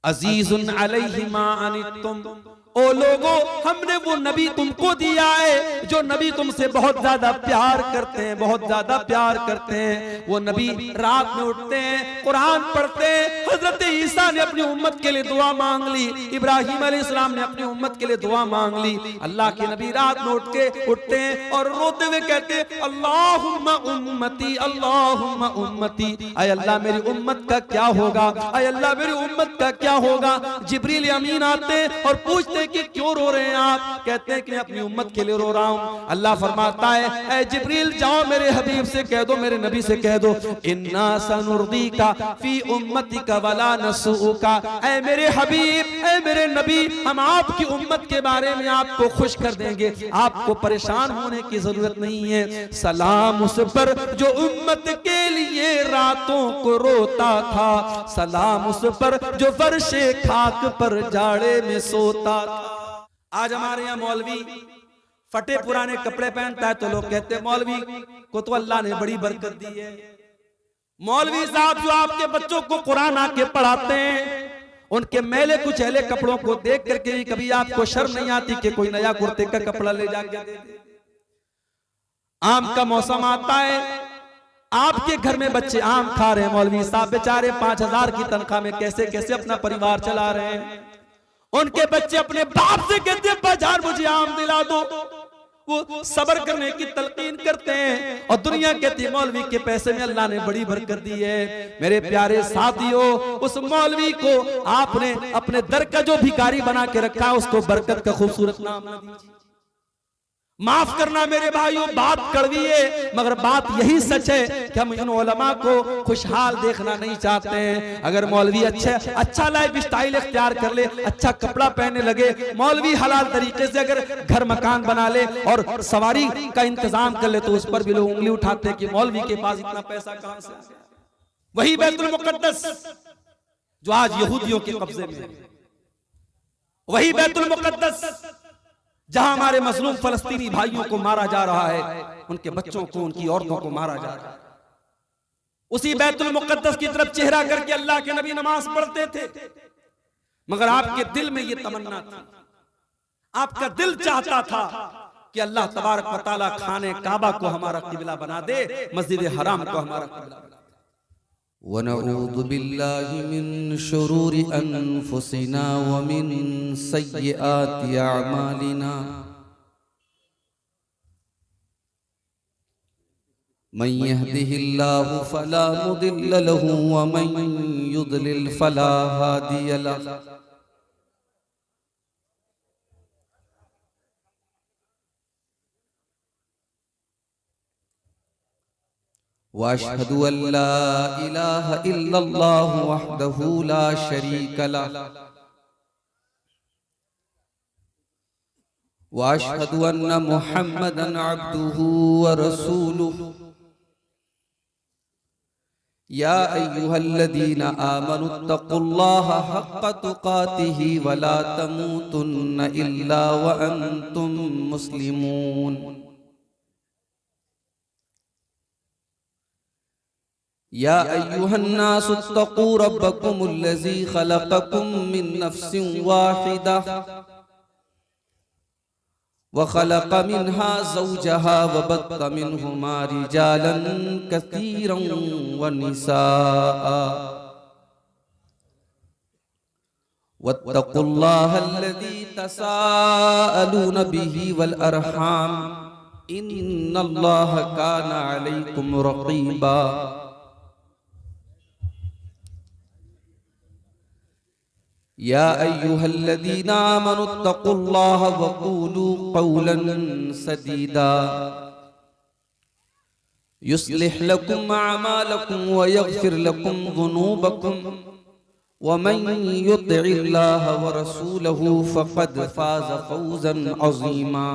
अजीजुन अलैहि मा अनित्तुम, ओ लोगो हमने वो नबी तुमको दिया है जो नबी तुमसे बहुत ज्यादा प्यार करते हैं, बहुत ज्यादा प्यार करते हैं। वो नबी रात में उठते हैं, कुरान पढ़ते हैं। हजरत ईसा ने अपनी उम्मत के लिए दुआ मांग ली, इब्राहिम अलैहिस्सलाम ने अपनी उम्मत के लिए दुआ मांग ली। अल्लाह के नबी रात में उठते हैं और रोते हुए कहते हैं अल्लाहुम्मा उम्मती, अल्लाहुम्मा उम्मती, ऐ अल्लाह मेरी उम्मत का क्या होगा, ऐ अल्लाह मेरी उम्मत का क्या होगा। जिब्रील अमीन आते हैं और पूछते कि क्यों रो रहे हैं आप? कहते हैं कि मैं अपनी उम्मत के लिए रो रहा हूं। अल्लाह फरमाता है ऐ जिब्रील जाओ मेरे हबीब से कह दो, मेरे नबी से कह दो, इन्ना सनुर्दीका फी उम्मतिका वला नसूका, ऐ मेरे हबीब, ऐ मेरे नबी, हम आपकी उम्मत के बारे में आपको खुश कर देंगे, आपको परेशान होने की जरूरत नहीं है। सलाम उस पर जो उम्मत के लिए रातों को रोता था, सलाम उस पर जो फर्शे खाक पर जाड़े में सोता था। आज हमारे यहाँ मौलवी फटे पुराने कपड़े पहनता है तो लोग कहते हैं मौलवी को तो अल्लाह ने बड़ी बरकत दी है। मौलवी साहब जो आपके बच्चों को कुरान आके पढ़ाते हैं, उनके मैले कुचैले कपड़ों को देख करके भी कभी आपको शर्म नहीं आती कि कोई नया कुर्ते का कपड़ा ले जाके दे दे। आम का मौसम आता है, आपके घर में बच्चे आम खा रहे हैं, मौलवी साहब बेचारे 5,000 की तनख्वाह में कैसे कैसे अपना परिवार चला रहे हैं। उनके बच्चे अपने बाप से कहते हैं बाजार मुझे आम दिला दो, वो सब्र करने की तलकीन करते हैं और दुनिया कहती है मौलवी के पैसे में अल्लाह ने बड़ी बरकत दी है। मेरे प्यारे साथियों, उस मौलवी को आपने अपने दर का जो भिखारी बना के रखा है उसको बरकत का खूबसूरत नाम ना दीजिए। माफ करना मेरे भाइयों, बात कड़वी है मगर बात यही सच है कि हम इन उलमा को खुशहाल देखना नहीं चाहते हैं। अगर मौलवी अच्छा लाइफ स्टाइल इख्तियार कर ले, अच्छा कपड़ा पहनने लगे, मौलवी हलाल तरीके से अगर घर मकान बना ले और सवारी का इंतजाम कर ले तो उस पर भी लोग उंगली उठाते हैं कि मौलवी के पास इतना पैसा कहां से आ गया। वही बैतुल मुकद्दस जो आज यहूदियों के कब्जे में है, वही बैतुल मुकद्दस जहां हमारे मजलूम फलस्तीनी भाइयों को मारा जा रहा है, उनके बच्चों को, उनकी औरतों को मारा जा रहा है, उसी बैतुल मुकद्दस की तरफ चेहरा करके अल्लाह के नबी नमाज पढ़ते थे। मगर आपके दिल में यह तमन्ना थी, आपका दिल चाहता था कि अल्लाह तबारक व तआला खाने काबा को हमारा किबला बना दे, मस्जिद हराम को हमारा किबला बना दे। वनऊज़ु बिल्लाहि मिन शुरूरि अनफुसिना व मिन सय्यिआति अअमालिना मन यहदिहिल्लाहु फला मुदिल्ल लहु व मन युद्लिल फला हादिय लहु। वअशहदु अल्ला इलाहा इल्लल्लाहु वहदहु ला शरीका लहु वअशहदु अन्ना मुहम्मदन अब्दुहु व रसूलुहु। या अय्युहल्लज़ीना आमनुत्तक़ुल्लाहा हक़्क़ तुक़ातिही व ला तमूतुन्न इल्ला व अंतुम मुस्लिमून। या अय्युहन्नासु इत्तक़ू रब्बकुमुल्लज़ी ख़लक़कुम मिन नफ़्सिन वाहिदा व ख़लक़ मिन्हा ज़ौजहा व बत्त मिन्हुमा रिजालन कसीरन व निसाअ वत्तक़ुल्लाहल्लज़ी तसाअलून बिही वल अरहाम इन्नल्लाहा काना अलैकुम रक़ीबा। या अय्युहल्लज़ीना आमनुत्तक़ुल्लाहा वक़ूलू क़ौलन सदीदा युस्लिह लकुम अअमालकुम व यग़फिर लकुम ज़ुनूबकुम व मन युतिइल्लाहा व रसूलहु फ़क़द फ़ाज़ फ़ौज़न अज़ीमा।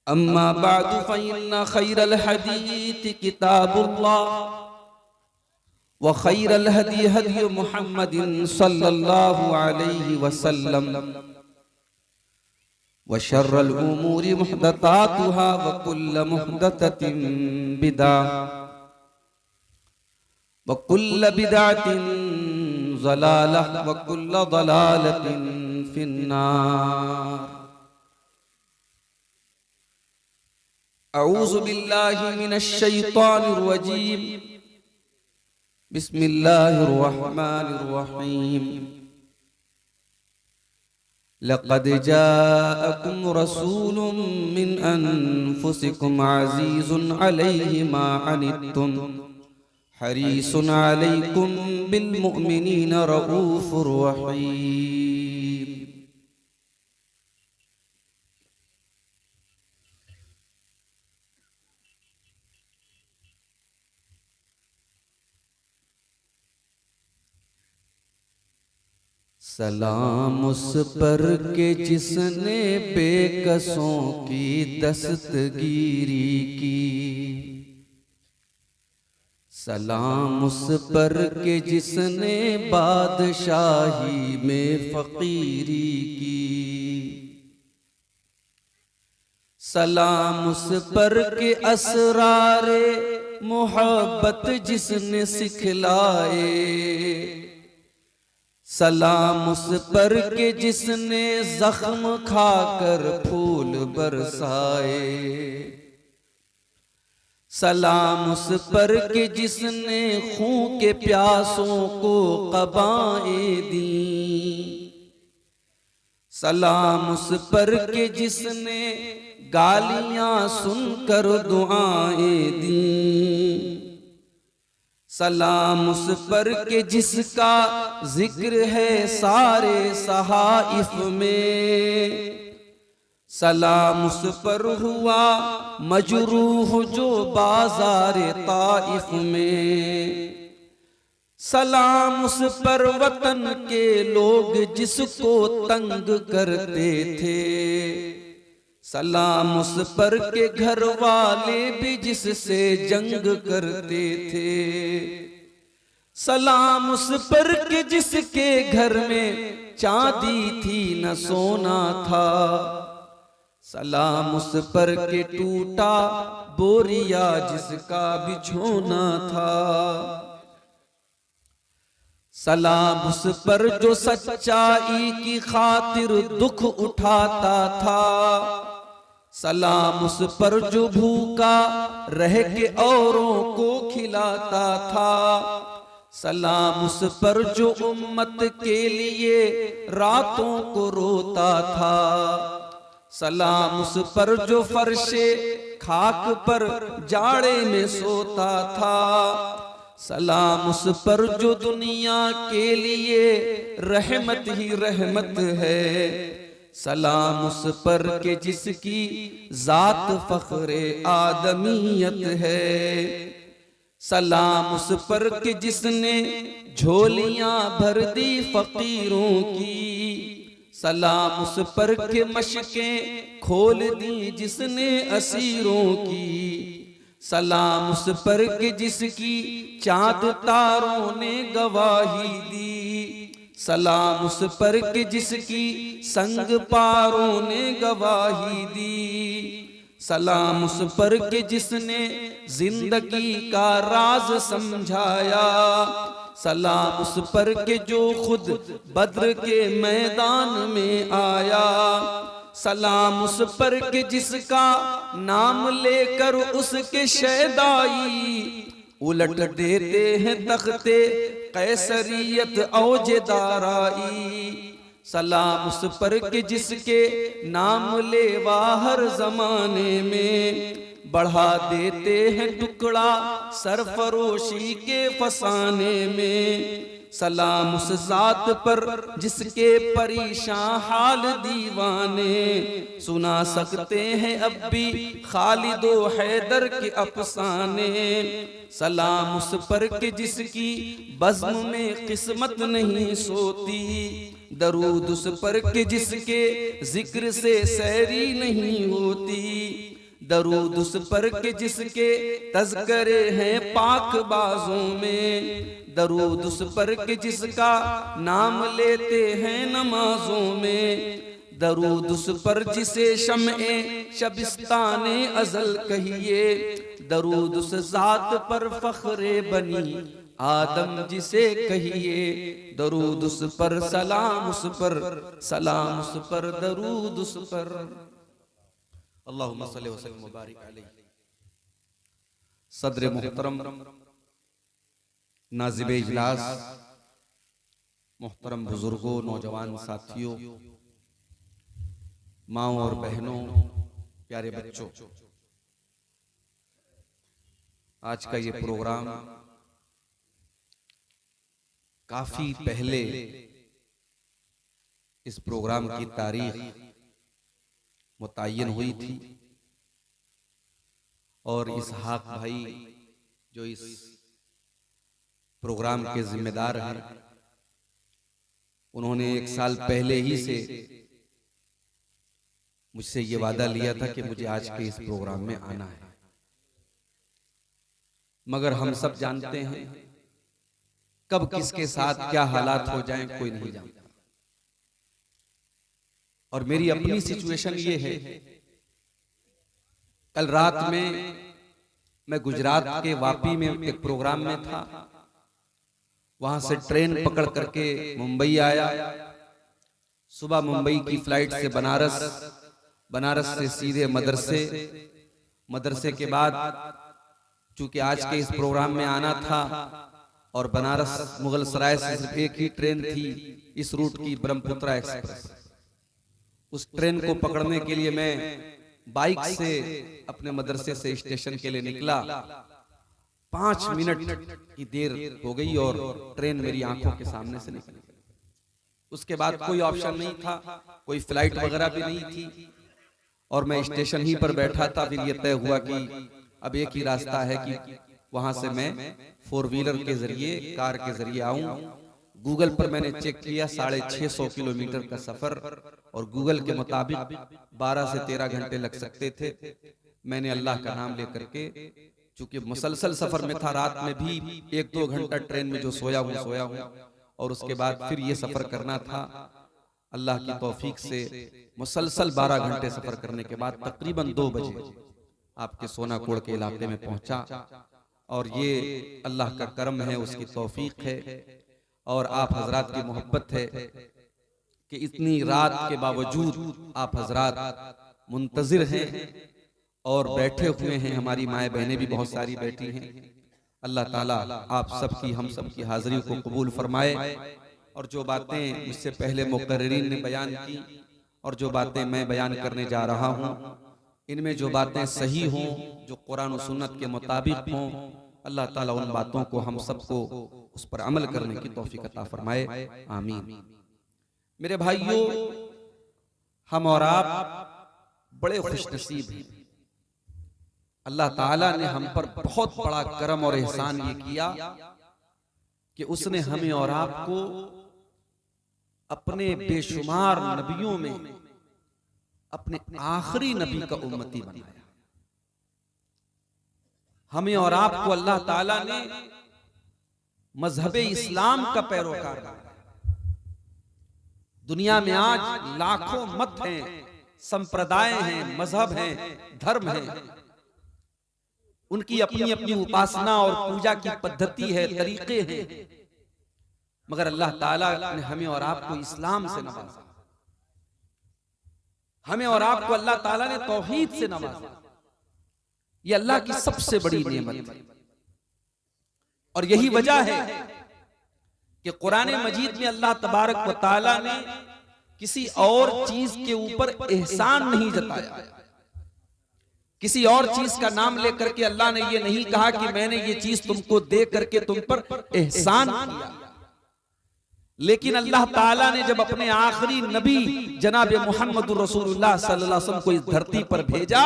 अम्मा बअदु फ़इन्ना ख़ैरल हदीथि किताबुल्लाह व खैरल हदी हदी मुहम्मदिन सल्लल्लाहु अलैहि वसल्लम व शर्रल उमूरि मुहदसातुहा व कुल्ल मुहदसतिन बिदअह वकुल्ल बिदअतिन ज़लालह वकुल्ल ज़लालतिन फिन्नार। अऊज़ु बिल्लाहि मिनश शैतानिर रजीम। बिस्मिल्लाहिर रहमानिर रहीम। लक़द जाअकुम रसूलुम मिन अनफुसिकुम अज़ीज़ुन अलैहि मा अनित्तुम हरीसुन अलैकुम बिल मुमिनीना रऊफ़ुर रहीम। सलाम उस पर के जिसने बेकसों की दस्तगीरी की। सलाम उस पर के जिसने बादशाही में फकीरी की। सलाम उस पर के असरारे मोहब्बत जिसने सिखलाए। सलाम उस पर के जिसने जख्म खाकर फूल बरसाए। सलाम उस पर के जिसने खून के प्यासों को क़बाएं दी। सलाम उस पर के जिसने गालियां सुनकर दुआएं दी। सलाम उस पर के जिसका जिक्र है सारे सहाइफ में। सलाम उस पर हुआ मजरूह जो बाज़ारे ताइफ में। सलाम उस पर वतन के लोग जिसको तंग करते थे। सलाम उस पर के घर वाले भी जिससे जंग करते थे। सलाम उस पर के जिसके घर में चांदी थी न सोना था। सलाम उस पर के टूटा बोरिया जिसका बिछोना था। सलाम उस पर जो सच्चाई की खातिर दुख उठाता था। सलाम उस पर जो भूखा रह के औरों को खिलाता था। सलाम उस पर जो उम्मत के लिए रातों को रोता था। सलाम उस पर जो फर्शे खाक पर जाड़े में सोता था। सलाम उस पर जो दुनिया के लिए रहमत ही रहमत है। सलाम उस पर के जिसकी जात फख्रे आदमियत है। सलाम उस पर के जिसने झोलियां भर दी फकीरों की। सलाम उस पर के मशकें खोल दी जिसने असीरों की। सलाम उस पर के जिसकी चांद तारों ने गवाही दी। सलाम उस पर के जिसकी संग पारों ने गवाही दी। सलाम उस पर के जिसने जिंदगी का राज समझाया। सलाम उस पर के जो खुद बद्र के मैदान में आया। सलाम उस पर के जिसका नाम लेकर उसके शहदाई उलट देते हैं तख्ते कैसरियत औजेदाराई। सलाम उस पर के जिसके नाम लेवा हर जमाने में बढ़ा देते हैं टुकड़ा सरफरोशी के फसाने में। सलाम उस जात पर जिसके परेशान हाल दीवाने सुना सकते हैं अब भी खालिदो हैदर के अफसाने। सलाम उस पर के जिसकी बज़्म में किस्मत नहीं सोती। दरूद उस पर के जिसके जिक्र से सैरी नहीं होती। दरूद उस पर के जिसके तज़करे हैं पाक बाजों में। दरूद उस पर के जिसका नाम लेते हैं नमाजों में। दरूद उस पर जिसे शम्ए शबिस्ताने अज़ल कहिए। दरूद उस ज़ात पर फ़ख्रे बनी आदम जिसे कहिए दरूद उस पर, सलाम उस पर, सलाम उस पर, दरूद उस पर। अल्लाहुम्मा सल्ली व सल्लिम व बारिक अलैहि। सदर मुहतरम, नाज़िब इजलास, मुहतरम बुजुर्गों, नौजवान साथियों, माओ और बहनों, प्यारे बच्चों, आज का ये प्रोग्राम काफी पहले इस प्रोग्राम की तारीख मुतय्यन हुई थी और इसहाक भाई जो इस प्रोग्राम के जिम्मेदार हैं, उन्होंने 1 साल पहले ही से मुझसे ये वादा लिया था कि मुझे आज के इस प्रोग्राम में आना है। मगर हम सब जानते हैं कब किसके साथ क्या हालात हो जाएं कोई नहीं जानता। और मेरी अपनी सिचुएशन ये है, कल रात में मैं गुजरात के वापी में एक प्रोग्राम में था, वहां से ट्रेन पकड़ करके मुंबई आया। सुबह मुंबई की फ्लाइट से बनारस, बनारस से सीधे मदरसे, मदरसे के बाद चूंकि आज के इस प्रोग्राम में आना था और बनारस मुगल सराय से सिर्फ एक ही ट्रेन थी इस रूट की, ब्रह्मपुत्रा एक्सप्रेस। उस ट्रेन को पकड़ने के लिए मैं बाइक से अपने मदरसे से स्टेशन के लिए निकला। 5 मिनट की देर हो गई और ट्रेन मेरी आंखों के सामने से निकली। उसके बाद कोई ऑप्शन नहीं था, कोई फ्लाइट वगैरह भी नहीं थी और मैं स्टेशन ही पर बैठा था। फिर ये तय हुआ कि अब एक ही रास्ता है कि वहां से मैं 4 व्हीलर के जरिए, कार के जरिए आऊं। गूगल पर मैंने चेक किया 650 किलोमीटर का सफर, और गूगल के मुताबिक 12 से 13 घंटे लग सकते थे। मैंने अल्लाह का नाम लेकर के, चूंकि मुसलसल सफर में था, रात में भी 1-2 घंटा ट्रेन में जो सोया हूं, और उसके बाद फिर ये सफर करना था। अल्लाह की तौफीक से मुसलसल 12 घंटे सफर करने के बाद तकरीबन 2 बजे आपके सोनाकोड़ के इलाके में पहुंचा। और ये अल्लाह का करम है, उसकी तौफीक है और आप हजरात की मोहब्बत है कि इतनी रात के बावजूद आप हजरात मुंतजिर हैं और बैठे हुए हैं। हमारी माए बहनें भी बहुत सारी बैठी हैं। अल्लाह ताला आप सबकी, हम सब की हाजिरी को कबूल फरमाए। और जो बातें मुझसे पहले मुकर्रिरीन ने बयान की और जो बातें मैं बयान करने जा रहा हूँ, इनमें जो बातें सही हों, जो कुरान और सुन्नत के मुताबिक हों, अल्लाह ताला उन बातों को हम सबको उस पर अमल करने की तौफीक अता फरमाए, आमीन। मेरे भाइयों, हम और आप बड़े खुशनसीब हैं। अल्लाह ताला ने हम पर बहुत बड़ा करम और एहसान ये किया कि उसने हमें और आपको अपने बेशुमार नबियों में अपने आखिरी नबी का उम्मती बनाया। हमें और आपको अल्लाह ताला ने मजहबे इस्लाम का पैरोकार बनाया। दुनिया में आज लाखों मत हैं, संप्रदाय हैं, मजहब हैं, धर्म हैं, उनकी अपनी अपनी उपासना और पूजा की पद्धति है, तरीके हैं। मगर अल्लाह ताला ने हमें और आपको इस्लाम से नवाजा, हमें और आपको अल्लाह ताला ने तौहीद से नवाजा। ये अल्लाह की सबसे बड़ी नेमत है। और यही वजह है कि कुरान मजीद में अल्लाह तबारक व ताला ने किसी और चीज के ऊपर एहसान नहीं जताया। किसी और चीज का नाम लेकर के अल्लाह ने ये नहीं कहा कि मैंने ये चीज तुमको दे करके तुम पर एहसान किया। लेकिन अल्लाह ताला ने जब अपने आखिरी नबी जनाब मुहम्मद रसूलुल्लाह सल्लल्लाहु अलैहि वसल्लम को इस धरती पर भेजा,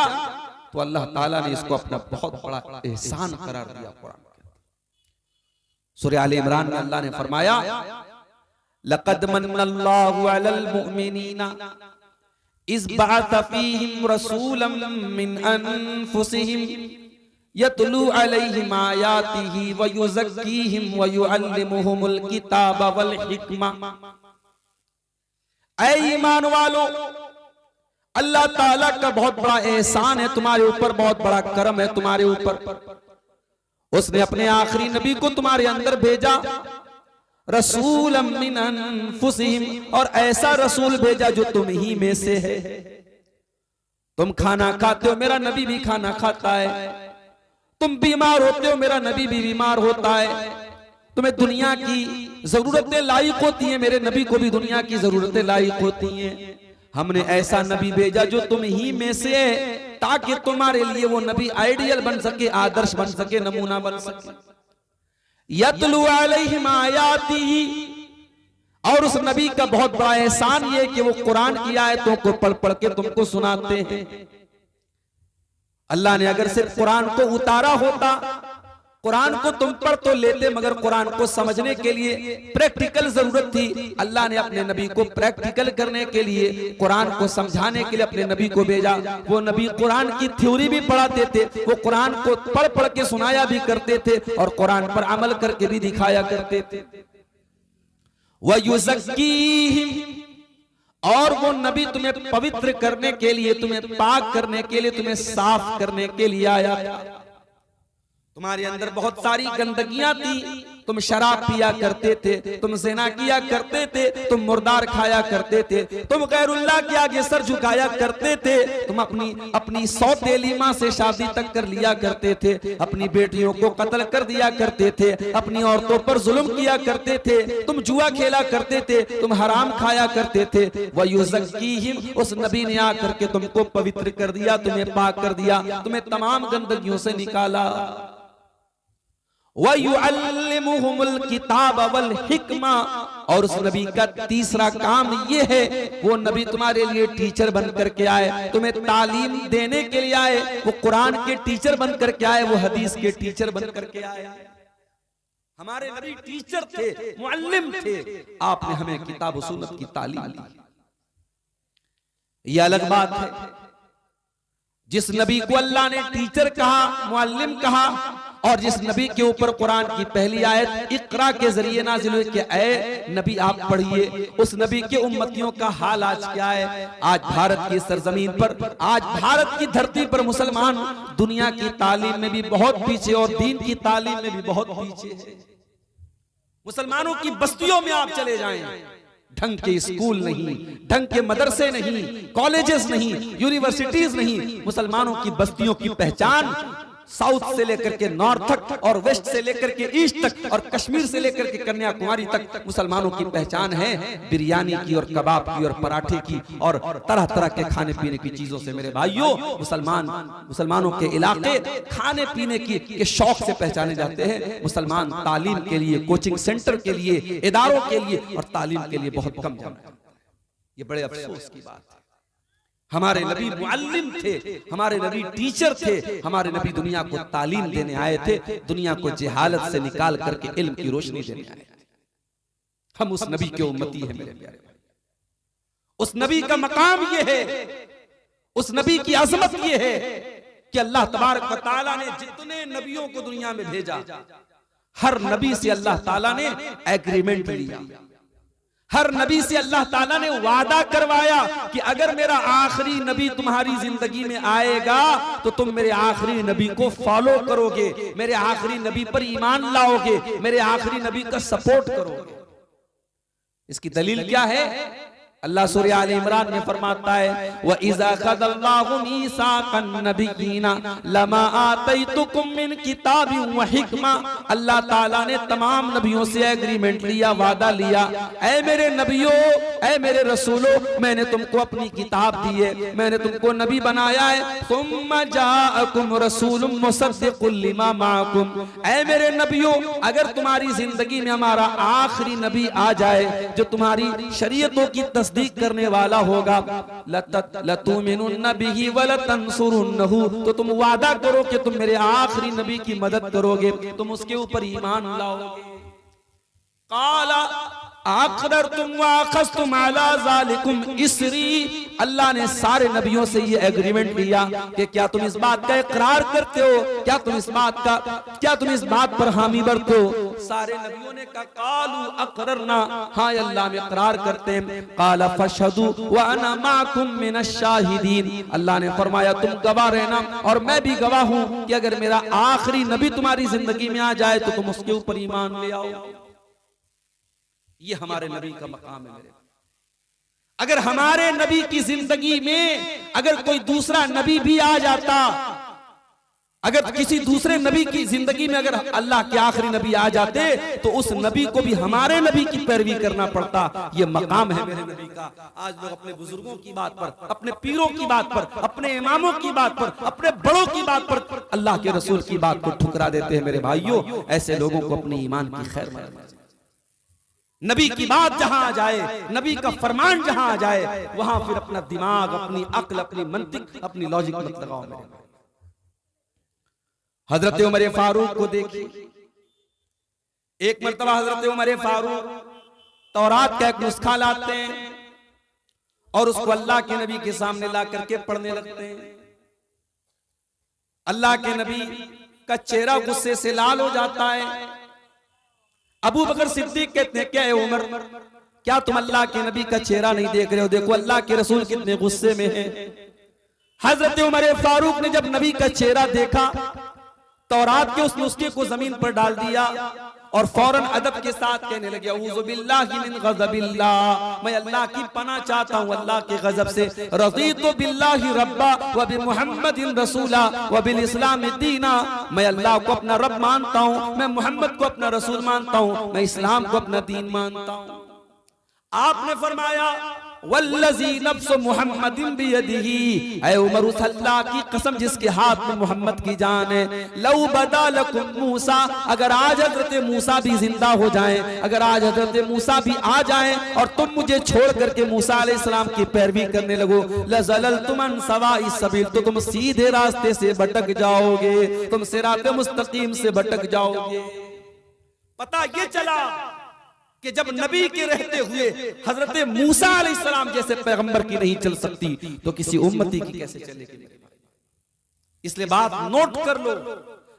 तो अल्लाह ताला ने इसको अपना बहुत बड़ा एहसान करार दिया। कुरान सूरह आले इमरान में अल्लाह ने फरमाया, लक़द मन्नल्लाहु अलल मुमिनीना इज़ बअथ फ़ीहिम रसूलन मिन अनफुसिहिम यतलू अलैहिम आयातिही व युज़क्कीहिम व युअल्लिमुहुमुल किताब वल हिकमा। ऐ ईमान वालों, अल्लाह ताला का बहुत बड़ा एहसान है तुम्हारे ऊपर, बहुत बड़ा करम है तुम्हारे ऊपर। उसने अपने आखिरी नबी को तुम्हारे अंदर भेजा, रसूलम मिन अनफुसिहिम, और ऐसा रसूल भेजा जो तुम ही में से है। तुम खाना खाते हो, मेरा नबी भी खाना खाता है। तुम बीमार होते हो, मेरा नबी भी बीमार होता है। तुम्हें दुनिया की जरूरतें लायक होती हैं, मेरे नबी को भी दुनिया की जरूरतें लायक होती हैं। हमने ऐसा नबी भेजा जो तुम ही में से है, ताकि तुम्हारे लिए वो नबी आइडियल बन सके, आदर्श बन सके, नमूना बन सके। यतलु अलैहिम आयातिही, और उस नबी का बहुत बड़ा एहसान ये कि वो कुरान की आयतों को पढ़ पढ़ के तुमको सुनाते हैं। अल्लाह ने अगर सिर्फ कुरान को उतारा होता, कुरान को तुम पढ़ तो लेते, मगर कुरान को समझने के लिए प्रैक्टिकल जरूरत थी। अल्लाह ने अपने नबी को प्रैक्टिकल करने के लिए, कुरान को समझाने के लिए अपने नबी को भेजा। वो नबी कुरान की थ्योरी भी पढ़ाते थे, वो कुरान को पढ़ पढ़ के सुनाया भी करते थे, और कुरान पर अमल करके भी दिखाया करते थे। वयुज़क्कीहिम, और वो नबी तुम्हें पवित्र करने के लिए, तुम्हें पाक करने के लिए, तुम्हें साफ करने के लिए आया था। तुम्हारे अंदर बहुत सारी गंदगियां थी। तुम शराब पिया करते थे, तुम ज़िना किया करते थे, तुम मुर्दार खाया करते थे, तुम गैरुल्लाह के आगे सर झुकाया करते थे, तुम अपनी सौतेली मां से शादी तक कर लिया करते थे, अपनी बेटियों को कत्ल कर दिया करते थे, अपनी औरतों पर जुल्म किया करते थे, तुम जुआ खेला करते थे, तुम हराम खाया करते थे। वयुज़क्कीहिम, उस नबी ने आकर के तुमको पवित्र कर दिया, तुम्हें पाक कर दिया, तुम्हें तमाम गंदगियों से निकाला। वयुअल्लिमुहुमुल किताब वल हिकमा, और उस नबी का तीसरा काम ये है, वो नबी तुम्हारे लिए टीचर बन करके आए, तुम्हें तालीम देने के लिए आए। वो कुरान के टीचर बन करके आए, वो हदीस के टीचर बन करके आए। हमारे नबी टीचर थे, मुअल्लिम थे। आपने हमें किताब और सुन्नत की तालीम दी। ये अलग बात है, जिस नबी को अल्लाह ने टीचर कहा, मुअल्लिम कहा, और जिस नबी के ऊपर कुरान की पहली आयत इकरा के जरिए नाजिल हुई कि ऐ नबी आप पढ़िए, उस नबी के उम्मतियों का हाल आज क्या है। आज भारत की सरजमीन पर, आज भारत की धरती पर मुसलमान दुनिया की तालीम में भी बहुत पीछे, और दीन की तालीम में भी बहुत पीछे है। मुसलमानों की बस्तियों में आप चले जाएं, ढंग के स्कूल नहीं, ढंग के मदरसे नहीं, कॉलेजेस नहीं, यूनिवर्सिटीज नहीं। मुसलमानों की बस्तियों की पहचान साउथ से लेकर के नॉर्थ तक, और वेस्ट से लेकर के ईस्ट तक, और कश्मीर से लेकर के कन्याकुमारी तक मुसलमानों की पहचान है बिरयानी की, और कबाब की, और पराठे की, और तरह तरह के खाने पीने की चीजों से। मेरे भाइयों, मुसलमानों के इलाके खाने पीने के शौक से पहचाने जाते हैं। मुसलमान तालीम के लिए, कोचिंग सेंटर के लिए, इदारों के लिए और तालीम के लिए बहुत कम जाते हैं। ये बड़े अफसोस की बात है। हमारे नबी मुअल्लिम थे, हमारे नबी टीचर थे, हमारे नबी दुनिया को तालीम देने आए थे, दुनिया को जहालत से निकाल करके इल्म की रोशनी देने आए थे। हम उस नबी के उम्मती हैं मेरे प्यारे भाई। उस नबी का मकाम ये है, उस नबी की अजमत ये है कि अल्लाह तबारक व तआला ने जितने नबियों को दुनिया में भेजा, हर नबी से अल्लाह ताला ने एग्रीमेंट लिया, हर नबी से अल्लाह ताला ने वादा करवाया कि अगर मेरा आखिरी नबी तुम्हारी जिंदगी में आएगा तो तुम मेरे आखिरी नबी को फॉलो करोगे, मेरे आखिरी नबी पर ईमान लाओगे, मेरे आखिरी नबी का सपोर्ट करोगे। इसकी दलील क्या है? अल्लाह सूरह आल इमरान में फरमाता है, व इज़ा ख़ज़ल्लाहु मीसाक़न नबिय्यीना लमा आतैतुकुम मिन किताबिन व हिकमा। अल्लाह ताला ने तमाम नबियों से एग्रीमेंट लिया, वादा लिया, ऐ मेरे नबियों, ऐ मेरे रसूलों, मैंने तुमको अपनी किताब दी है, मैंने तुमको नबी बनाया है। सुम्मा जाअकुम रसूलुम मुसद्दिक़ुल लिमा माअकुम। ऐ मेरे नबियों, अगर तुम्हारी जिंदगी में हमारा आखिरी नबी आ जाए जो तुम्हारी शरीयतों की तस्दीक करने वाला होगा, लतुमिनुन्न बिही व लतंसुरुन्नहु, तो तुम वादा करो कि तुम मेरे आखिरी नबी की मदद करोगे, तुम उसके ऊपर ईमान लाओगे। काला अक़ररतुम व अख़ज़्तुम अला ज़ालिकुम इसरी। अल्लाह ने सारे नबियों से ये एग्रीमेंट लिया कि क्या तुम इस बात का इकरार करते हो, क्या तुम इस बात पर हामी भरते हो सारे नबियों ने कहा कालू अकररना, हाँ अल्लाह में इकरार करते हैं। काला फशहदू व अना माकुम मिनश शाहिदीन, अल्लाह ने फरमाया तुम गवाह रहना और मैं भी गवाह हूं कि अगर मेरा आखिरी नबी तुम्हारी जिंदगी में आ जाए तो तुम उसके ऊपर ईमान ले आओ। ये हमारे नबी का मकाम है मेरे। अगर हमारे नबी की जिंदगी में अगर कोई दूसरा नबी भी आ जाता, अगर किसी दूसरे नबी की जिंदगी में अगर अल्लाह के आखिरी नबी आ जाते तो उस नबी को भी हमारे नबी की पैरवी करना पड़ता। ये मकाम है मेरे नबी का। आज लोग अपने बुजुर्गों की बात पर, अपने पीरों की बात पर, अपने इमामों की बात पर, अपने बड़ों की बात पर अल्लाह के रसूल की बात को ठुकरा देते हैं। मेरे भाइयों, ऐसे लोगों को अपने ईमान की खैर मानना चाहिए। नबी की बात जहां आ जाए, नबी का फरमान जहां आ जाए, वहां फिर अपना दिमाग, अपनी अक्ल, अपनी मंतिक, अपनी लॉजिक मत लगाओ मेरे भाई। हजरत उमर फारूक को देखिए, एक मर्तबा हजरत उमर फारूक तौरात का एक नुस्खा लाते हैं और उसको अल्लाह के नबी के सामने ला करके पढ़ने लगते हैं। अल्लाह के नबी का चेहरा गुस्से से लाल हो जाता है। अबू बकर सिद्दीक कहते हैं क्या है उमर, क्या तुम अल्लाह के नबी का चेहरा नहीं देख रहे हो? देखो अल्लाह के रसूल कितने गुस्से में हैं। हजरत उमर फारूक ने जब नबी का चेहरा देखा, तौरात के उस नुस्खे को जमीन पर डाल दिया और फौरन अदब के साथ कहने लगे औज़ु बिल्लाहि मिन गज़बिल्लाह, मैं अल्लाह की पनाह चाहता हूँ अल्लाह के गजब से। रज़ीतु बिल्लाहि रब्बा व बि मुहम्मदिन रसूला व बिल इस्लाम दीना, मैं अल्लाह को अपना रब मानता हूँ, मैं मोहम्मद को अपना रसूल मानता हूँ, मैं इस्लाम को अपना दीन मानता हूँ। आपने फरमाया वल्लज़ी नफ्सु मुहम्मदिन बियदिही, ऐ उमर उस अल्लाह की कसम जिसके हाथ में मोहम्मद की जान है, लौ बदा लकुम मूसा, अगर आज हजरत मूसा भी जिंदा हो जाएं, अगर आज हजरत मूसा भी आ जाएं और तुम मुझे छोड़ करके मूसा अलैहिस्सलाम की पैरवी करने लगो, लज़ललतुम अन सवाई सबील, तो तुम सीधे रास्ते से भटक जाओगे, तुम सिरात मुस्तकीम से भटक जाओगे। पता ये चला कि जब नबी के रहते हुए हजरत मूसा अलैहिस्सलाम जैसे पैगंबर की नहीं चल सकती तो किसी उम्मती की कैसे चलेगी। इसलिए बात नोट कर लो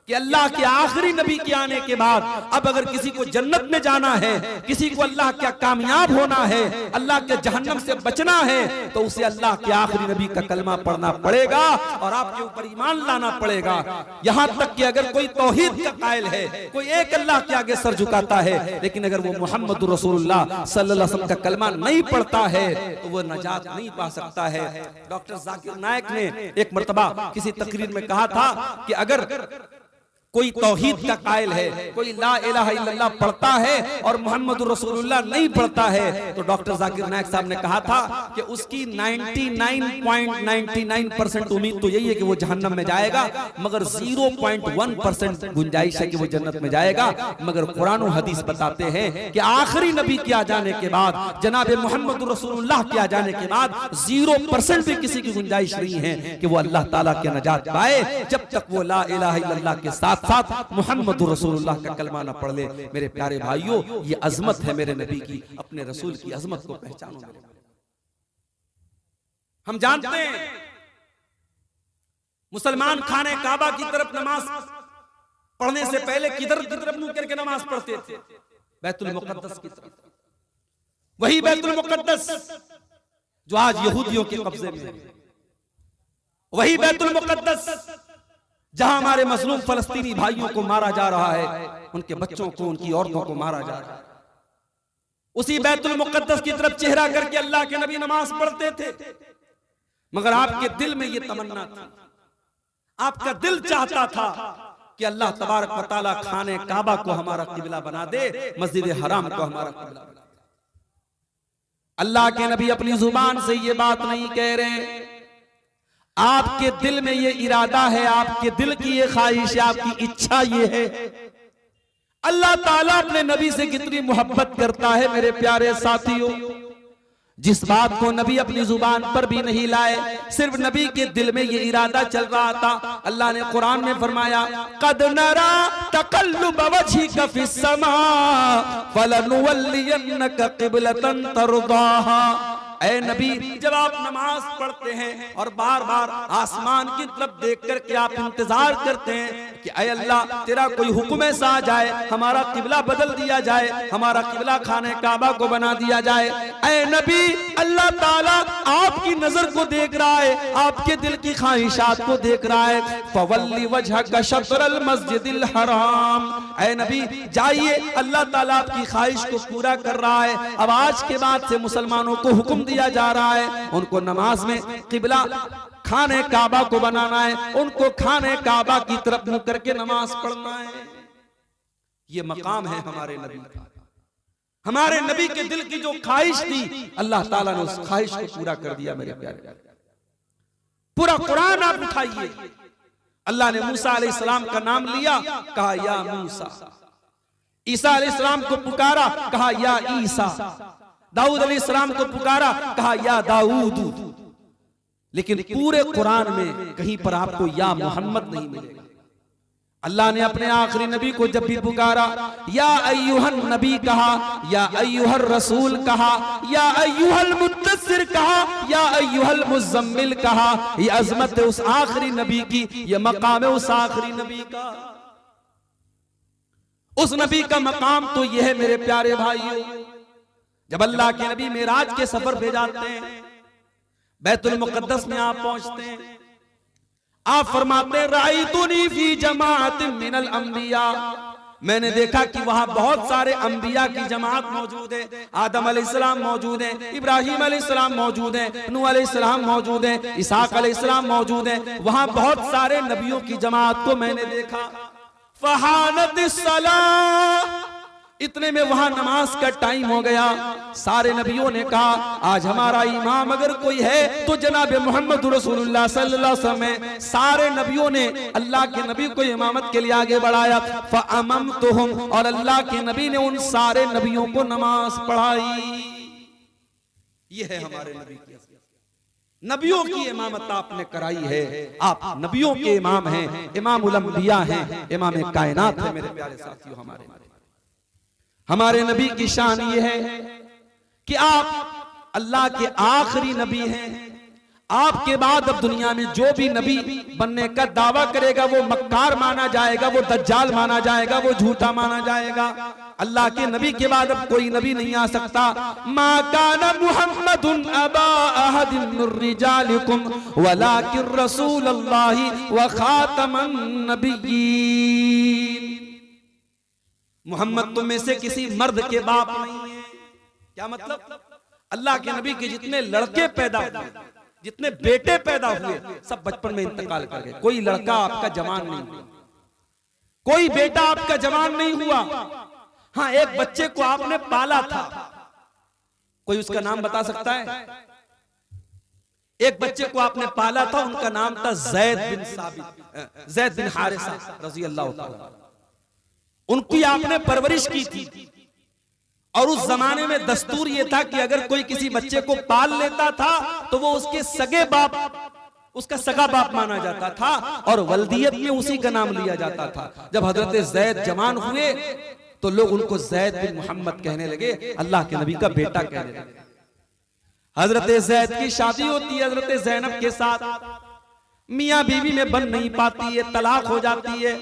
कि अल्लाह के आखिरी नबी के आने के बाद अब अगर किसी को जन्नत में जाना है, किसी को अल्लाह का कामयाब होना है, अल्लाह के जहन्नम से बचना है, तो उसे अल्लाह के आखिरी नबी का कलमा पढ़ना पड़ेगा और आपके ऊपर ईमान लाना पड़ेगा। यहां तक कि अगर कोई तौहीद का कायल है, कोई एक अल्लाह के आगे सर झुकाता है, लेकिन अगर वो मोहम्मद रसूलुल्लाह सल्लल्लाहु अलैहि वसल्लम का कलमा नहीं पढ़ता है तो वो नजात नहीं पा सकता है। डॉक्टर जाकिर नायक ने एक मर्तबा किसी तकरीर में कहा था कि अगर कोई तौहीद का कायल है, कोई ला इलाहा इल्लल्लाह पढ़ता है और मोहम्मद रसूलुल्लाह नहीं पढ़ता है, तो डॉक्टर जाकिर नायक साहब ने कहा था कि उसकी 99.99% उम्मीद तो यही है कि वो जहन्नम में जाएगा, मगर 0.1% गुंजाइश है कि वो जन्नत में जाएगा। मगर कुरान और हदीस बताते हैं कि आखिरी नबी के आ जाने के बाद, जनाब मोहम्मद रसूलुल्लाह के आ जाने के बाद 0% भी किसी की गुंजाइश नहीं है कि वो अल्लाह ताला के नजात पाए, जब तक वो ला इलाहा इल्लल्लाह के साथ मोहम्मद रसूलुल्लाह का कलमा ना पढ़ ले। मेरे प्यारे भाइयों, ये अजमत है मेरे नबी की, अपने रसूल की अजमत को पहचानो। हम जानते हैं मुसलमान खाने काबा की तरफ नमाज पढ़ने से पहले किधर की तरफ मुंह करके नमाज पढ़ते थे? बैतुल मुकद्दस की तरफ। वही बैतुल मुकद्दस जो आज यहूदियों के कब्जे में है, वही बैतुल मुकद्दस जहां हमारे मजलूम फलस्तीनी भाइयों को मारा जा रहा है, उनके बच्चों को, उनकी औरतों को मारा जा रहा है, उसी बैतुल मुकद्दस की तरफ चेहरा करके अल्लाह के नबी नमाज पढ़ते थे। मगर आपके दिल में यह तमन्ना थी, आपका दिल चाहता था कि अल्लाह तबारक व तआला खाने काबा को हमारा किबला बना दे, मस्जिद हराम को हमारा किबला बना दे। अल्लाह के नबी अपनी जुबान से ये बात नहीं कह रहे, आपके दिल में ये इरादा है, आपके दिल की ये ख्वाहिश है, आपकी इच्छा ये है। अल्लाह ताला अपने नबी से कितनी मोहब्बत करता है मेरे प्यारे साथियों, जिस बात को नबी अपनी जुबान पर भी नहीं लाए, सिर्फ नबी के दिल में ये इरादा चल रहा था। अल्लाह ने कुरान में फरमाया कद नरा तकल्लुब वजहिका फिस समा फलनुवल्लियन्नका क़िबलतन तरदाहा। ऐ नबी, जब आप नमाज पढ़ते हैं और बार बार आसमान की तरफ देख करके आप इंतजार करते हैं कि ऐ अल्लाह तेरा कोई हुक्म ऐसा आ जाए, हमारा किबला बदल दिया जाए, हमारा किबला खाने काबा को बना दिया जाए। ऐ नबी, अल्लाह ताला आपकी नजर को देख रहा है, आपके दिल की ख्वाहिशात को देख रहा है। फवल्ली वजहक शत्रल मस्जिदिल हराम, ऐ नबी जाइए, अल्लाह ताला आपकी ख्वाहिश को पूरा कर रहा है। अब आज के बाद से मुसलमानों को हुक्म दिया जा रहा है, उनको नमाज में किबला खाने काबा को बनाना है, उनको खाने काबा की तरफ मुंह करके नमाज पढ़ना है। ये मकाम है हमारे नबी का। हमारे नबी के दिल की जो ख्वाहिश थी, अल्लाह ताला ने उस ख्वाहिश को पूरा कर दिया। मेरे प्यारे, पूरा कुरान आप उठाइए, अल्लाह ने मूसा अलैहिस्सलाम का नाम लिया, कहा या मूसा। ईसा अलैहिस्सलाम को पुकारा, कहा या ईसा। दाऊद अलैहिस्सलाम को पुकारा, कहा या दाऊद। लेकिन पूरे कुरान में कहीं पर आपको या मोहम्मद नहीं मिलेगा। अल्लाह ने अपने आखिरी नबी को जब भी पुकारा, या अय्युहन नबी कहा, या अय्युहर रसूल कहा, या अय्युहल मुद्दस्सिर कहा, या अय्युहल मुज़म्मिल कहा। ये अजमत है उस आखिरी नबी की, ये मकाम है उस आखिरी नबी का। उस नबी का मकाम तो यह है मेरे प्यारे भाइयों, जब अल्लाह के नबी मेराज के सफर पे जाते हैं, बैतुल मुक़द्दस में आप पहुंचते हैं, आप फरमाते हैं राइतुनी फी जमाअतिन मिनल अंबिया, मैंने देखा कि वहां बहुत सारे अंबिया की जमात मौजूद है। आदम अलैहिस्सलाम मौजूद है, इब्राहिम अलैहिस्सलाम मौजूद है, नूह अलैहिस्सलाम मौजूद है, इसहाक अलैहिस्सलाम मौजूद है। वहां बहुत सारे नबियों की जमात को मैंने देखा। फहानतिस सलाह, इतने में वहां नमाज का टाइम हो गया। सारे नबियों ने कहा आज हमारा इमाम अगर कोई है तो जनाब मोहम्मद रसूलुल्लाह सल्लल्लाहु अलैहि वसल्लम। सारे नबियों ने अल्लाह के नबी को इमामत के लिए आगे बढ़ाया। फअममतुहुम, और अल्लाह के नबी ने उन सारे नबियों को नमाज पढ़ाई। ये है हमारे नबी की, नबियों की इमामत आपने कराई है। आप नबियों के इमाम हैं, इमामुल अंबिया हैं, इमाम कायनात है। मेरे प्यारे साथियों, हमारे नबी की शान ये है कि आप अल्लाह के आखिरी नबी हैं। आपके बाद अब दुनिया में जो भी नबी बनने का दावा करेगा वो मक्कार माना जाएगा, वो दज्जाल माना जाएगा, वो झूठा माना जाएगा। अल्लाह के नबी के बाद अब कोई नबी नहीं आ सकता। मा काना मुहम्मदुन अबा अहदिन मिर रिजालिकुम वलाकिन रसूलुल्लाहि व खातमन नबिय्यीन। मोहम्मद तुम में से किसी मर्द के बाप नहीं है। क्या मतलब? अल्लाह के नबी के जितने लड़के पैदा हुए, जितने बेटे पैदा हुए, सब बचपन में इंतकाल कर गए। कोई लड़का आपका जवान नहीं हुआ, कोई बेटा आपका जवान नहीं हुआ। हाँ, एक बच्चे को आपने पाला था, कोई उसका नाम बता सकता है? एक बच्चे को आपने पाला था, उनका नाम था ज़ैद बिन हारिसा रज़ी अल्लाह ताला। उनकी आपने परवरिश की थी। और उस जमाने में दस्तूर ये था कि अगर कोई किसी बच्चे को पाल लेता था तो वो उसके सगे बाप, उसका सगा बाप माना जाता था और वल्दियत में उसी का नाम लिया जाता था। जब हजरत ज़ैद जवान हुए तो लोग उनको ज़ैद बिन मोहम्मद कहने लगे, अल्लाह के नबी का बेटा कहने लगे। हजरत ज़ैद की शादी होती है हजरत ज़ैनब के साथ, मियाँ बीवी में बन नहीं पाती है, तलाक हो जाती है।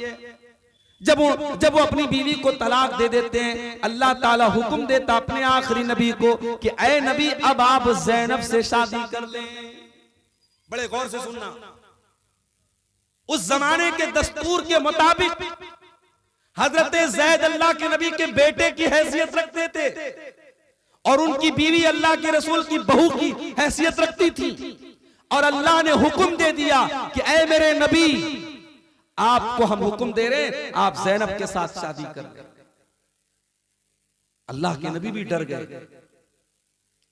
जब वो अपनी बीवी को तलाक दे देते हैं, अल्लाह ताला हुक्म देता अपने आखिरी नबी को कि ऐ नबी अब आप ज़ैनब से शादी कर लें। बड़े गौर से सुनना, उस जमाने के दस्तूर के मुताबिक हजरत ज़ैद अल्लाह के नबी के बेटे की हैसियत रखते थे और उनकी बीवी अल्लाह के रसूल की बहू की हैसियत रखती थी। और अल्लाह ने हुक्म दे दिया कि ऐ मेरे नबी, आपको हम हुक्म दे रहे हैं आप ज़ैनब के साथ शादी कर लें। अल्लाह के नबी भी डर गए।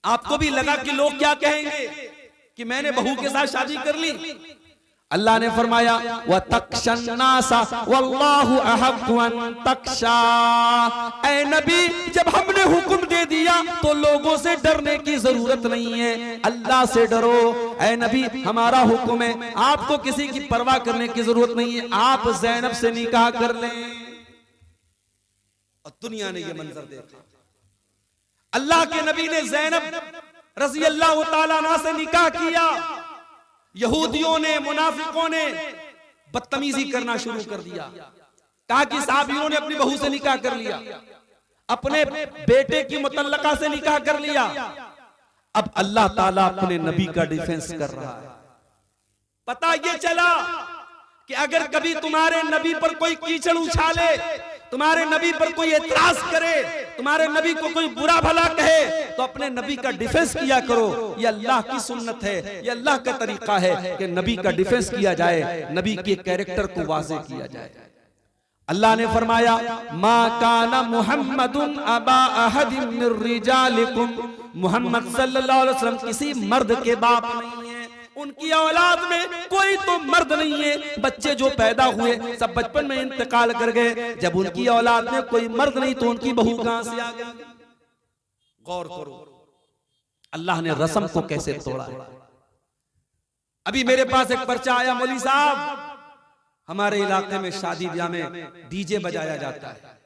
आपको भी लगा कि लोग क्या कहेंगे कि मैंने बहू के साथ शादी कर ली। अल्लाह ने फरमाया व तख्शन्नासा वल्लाहु अहक्कु अन तख्शा। ऐ नबी, जब हमने हुक्म दे दिया तो लोगों से डरने की जरूरत नहीं है, अल्लाह से डरो। ऐ नबी, हमारा हुक्म है, आपको किसी की परवाह करने की जरूरत नहीं है, आप ज़ैनब से निकाह कर लें। और दुनिया ने यह मंजर देखा, अल्लाह के नबी ने ज़ैनब रज़ी अल्लाह ताला अन्हा से निकाह किया। यहूदियों ने, मुनाफिकों ने बदतमीजी करना शुरू कर दिया। कहा कि साहब इन्होंने अपनी बहू से निकाह कर लिया, अपने बेटे की मुतल्लका से निकाह कर लिया। अब अल्लाह ताला अपने नबी का डिफेंस कर रहा है। पता ये चला कि अगर कभी तुम्हारे नबी पर कोई कीचड़ उछाले, तुम्हारे नबी पर कोई एतराज करे, तुम्हारे नबी को कोई बुरा भला कहे, तो अपने नबी का डिफेंस किया करो। ये अल्लाह की सुन्नत है, ये अल्लाह का तरीका है कि नबी का डिफेंस किया जाए, नबी के कैरेक्टर को वाज़े किया जाए। अल्लाह ने फरमाया मा काना मुहम्मदुन अबा अहदिन मिर रिजालिकुम, मुहम्मद सल्लल्लाहु अलैहि वसल्लम किसी मर्द के बाप नहीं है, उनकी औलाद में कोई तो मर्द नहीं है। बच्चे जो पैदा हुए सब बचपन में इंतकाल कर गए, जब उनकी औलाद में कोई मर्द नहीं तो उनकी बहू कहां से आ गई? गौर करो अल्लाह ने रस्म को कैसे तोड़ा है। अभी मेरे पास एक पर्चा आया, मौलवी साहब हमारे इलाके में शादी ब्याह में डीजे बजाया जाता है।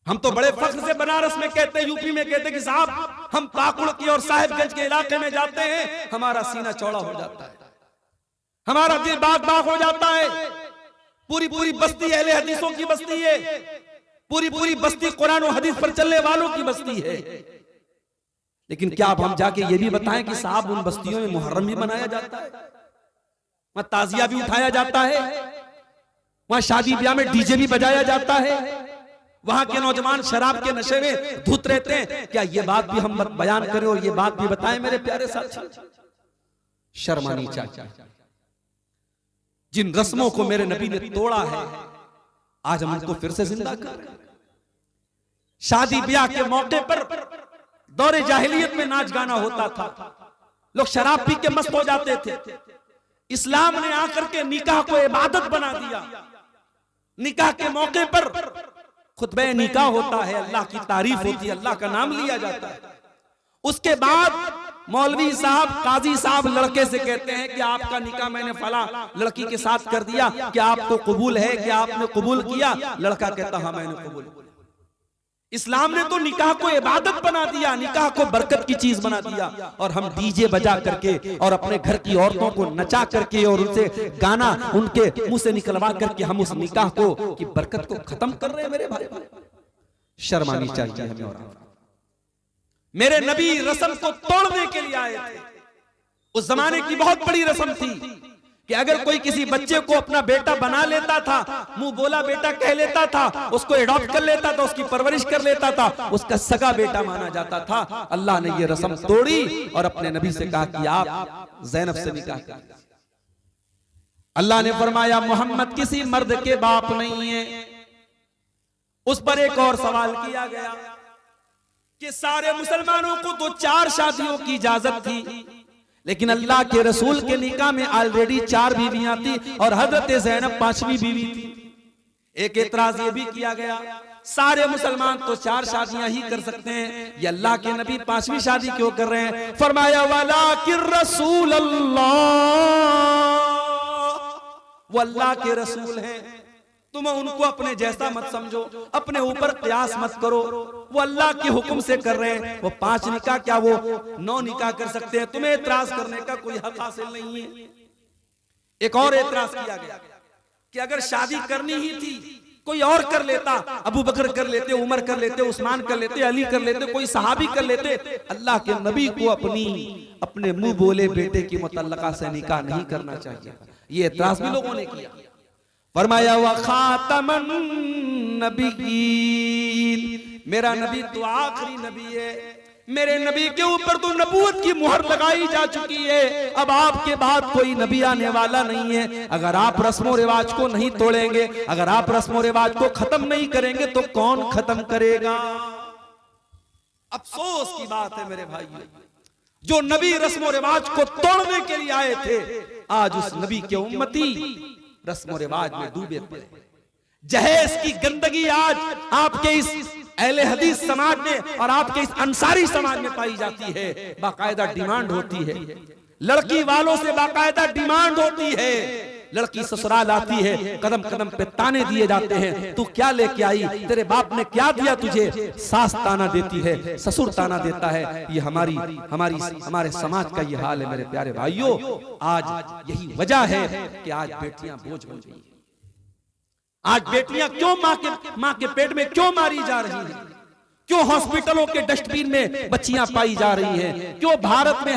हम तो बड़े फख्र से बनारस में कहते हैं, यूपी में कहते हैं कि साहब हम पाकुड़ की और साहिबगंज के इलाके में जाते हैं, हमारा सीना चौड़ा हो जाता है, हमारा दिल बाग बाग हो जाता है। पूरी पूरी बस्ती अहले हदीसों की बस्ती है, पूरी पूरी बस्ती कुरान और हदीस पर चलने वालों की बस्ती है। लेकिन क्या अब हम जाके ये भी बताएं कि साहब उन बस्तियों में मुहर्रम भी मनाया जाता है, वहां ताजिया भी उठाया जाता है, वहां शादी ब्याह में डीजे भी बजाया जाता है, वहां के नौजवान शराब के नशे में धुत रहते हैं? क्या ये बात भी हम बयान करें और ये बात भी बताएं मेरे प्यारे साथी? शर्म आनी चाहिए। जिन रस्मों को मेरे नबी ने तोड़ा है, आज हम उनको फिर से जिंदा कर रहे हैं। शादी ब्याह के मौके पर दौरे जाहिलियत में नाच गाना होता था, लोग शराब पी के मस्त हो जाते थे। इस्लाम ने आकर के निकाह को इबादत बना दिया। निकाह के मौके पर खुतबे निकाह होता है, अल्लाह की तारीफ होती है, अल्लाह का नाम लिया जाता है। उसके बाद मौलवी साहब, काजी साहब लड़के से कहते हैं कि आपका निकाह मैंने फला लड़की के साथ कर दिया, क्या आपको कबूल है, क्या आपने कबूल किया? लड़का कहता हाँ मैंने कबूल किया। इस्लाम ने तो निकाह को इबादत बना दिया, निकाह को बरकत की चीज बना दिया, और हम डीजे बजा करके और अपने घर की औरतों को नचा करके और उनसे गाना उनके मुंह से निकलवा करके हम उस निकाह को की बरकत को खत्म कर रहे हैं। मेरे भाई शर्म आनी चाहिए हमें। और मेरे नबी रस्म को तोड़ने के लिए आए थे। उस जमाने की बहुत बड़ी रस्म थी कि अगर कोई किसी बच्चे को अपना बेटा बना लेता था, मुंह बोला बेटा कह लेता था, उसको एडॉप्ट कर लेता था, उसकी परवरिश कर लेता था, उसका सगा बेटा माना जाता था। अल्लाह ने ये रस्म तोड़ी और अपने नबी से कहा कि आप ज़ैनब से निकाह करिए। अल्लाह ने फरमाया मोहम्मद किसी मर्द के बाप नहीं है। उस पर एक और सवाल किया गया कि सारे मुसलमानों को तो 4 शादियों की इजाजत थी, लेकिन अल्लाह के रसूल के निकाह में ऑलरेडी 4 बीवियां थी और हजरत ज़ैनब 5वीं बीवी थी। एक एतराज ये भी किया गया, सारे मुसलमान तो 4 शादियां ही कर सकते हैं, ये अल्लाह के नबी 5वीं शादी क्यों कर रहे हैं? फरमाया वलाकिन रसूल अल्लाह, वो अल्लाह के रसूल हैं, तुम उनको अपने जैसा मत समझो, अपने ऊपर कयास मत करो। वो अल्लाह के हुक्म से कर रहे हैं। वो 5 निकाह क्या वो 9 निकाह कर सकते हैं, तुम्हें एतराज करने का कोई हक हासिल नहीं है। एक और एतराज किया गया कि अगर शादी करनी ही थी कोई और कर लेता, अबू बकर कर लेते, उमर कर लेते, उस्मान कर लेते, अली कर लेते, कोई सहाबी कर लेते। अल्लाह के नबी को अपने मुंह बोले बेटे की मुतल्लका से निकाह नहीं करना चाहिए। ये एतराज भी लोगों ने किया। फरमाया व खातमन नबीयीन, मेरा नबी तो आखिरी नबी है, मेरे नबी के ऊपर तो नबूवत की मुहर लगाई जा चुकी है, अब आपके बाद कोई नबी आने वाला नहीं है। अगर आप रस्मों रिवाज को नहीं तोड़ेंगे, अगर आप रस्मों रिवाज को खत्म नहीं करेंगे तो कौन खत्म करेगा? अफसोस की बात है मेरे भाई, जो नबी रस्मों रिवाज को तोड़ने के लिए आए थे, आज उस नबी के उम्मती रस्मों रिवाज में डूबे पड़े। जहेज की गंदगी आज आपके इस अहले हदीस समाज में और आपके इस अंसारी समाज में पाई जाती है। बाकायदा डिमांड होती है, लड़की वालों से बाकायदा डिमांड होती है, लड़की ससुराल आती है, कदम कदम पे ताने दिए जाते हैं, तू क्या लेके आई, तेरे बाप ने क्या दिया तुझे। सास ताना देती है, ससुर ताना देता है। ये हमारे समाज का ये हाल है मेरे प्यारे भाइयों। आज यही वजह है कि आज बेटियां बोझ बन गई। आज बेटियां क्यों मां के पेट में क्यों मारी जा रही हैं, क्यों हॉस्पिटलों के डस्टबिन में बच्चियां पाई जा रही हैं, क्यों भारत में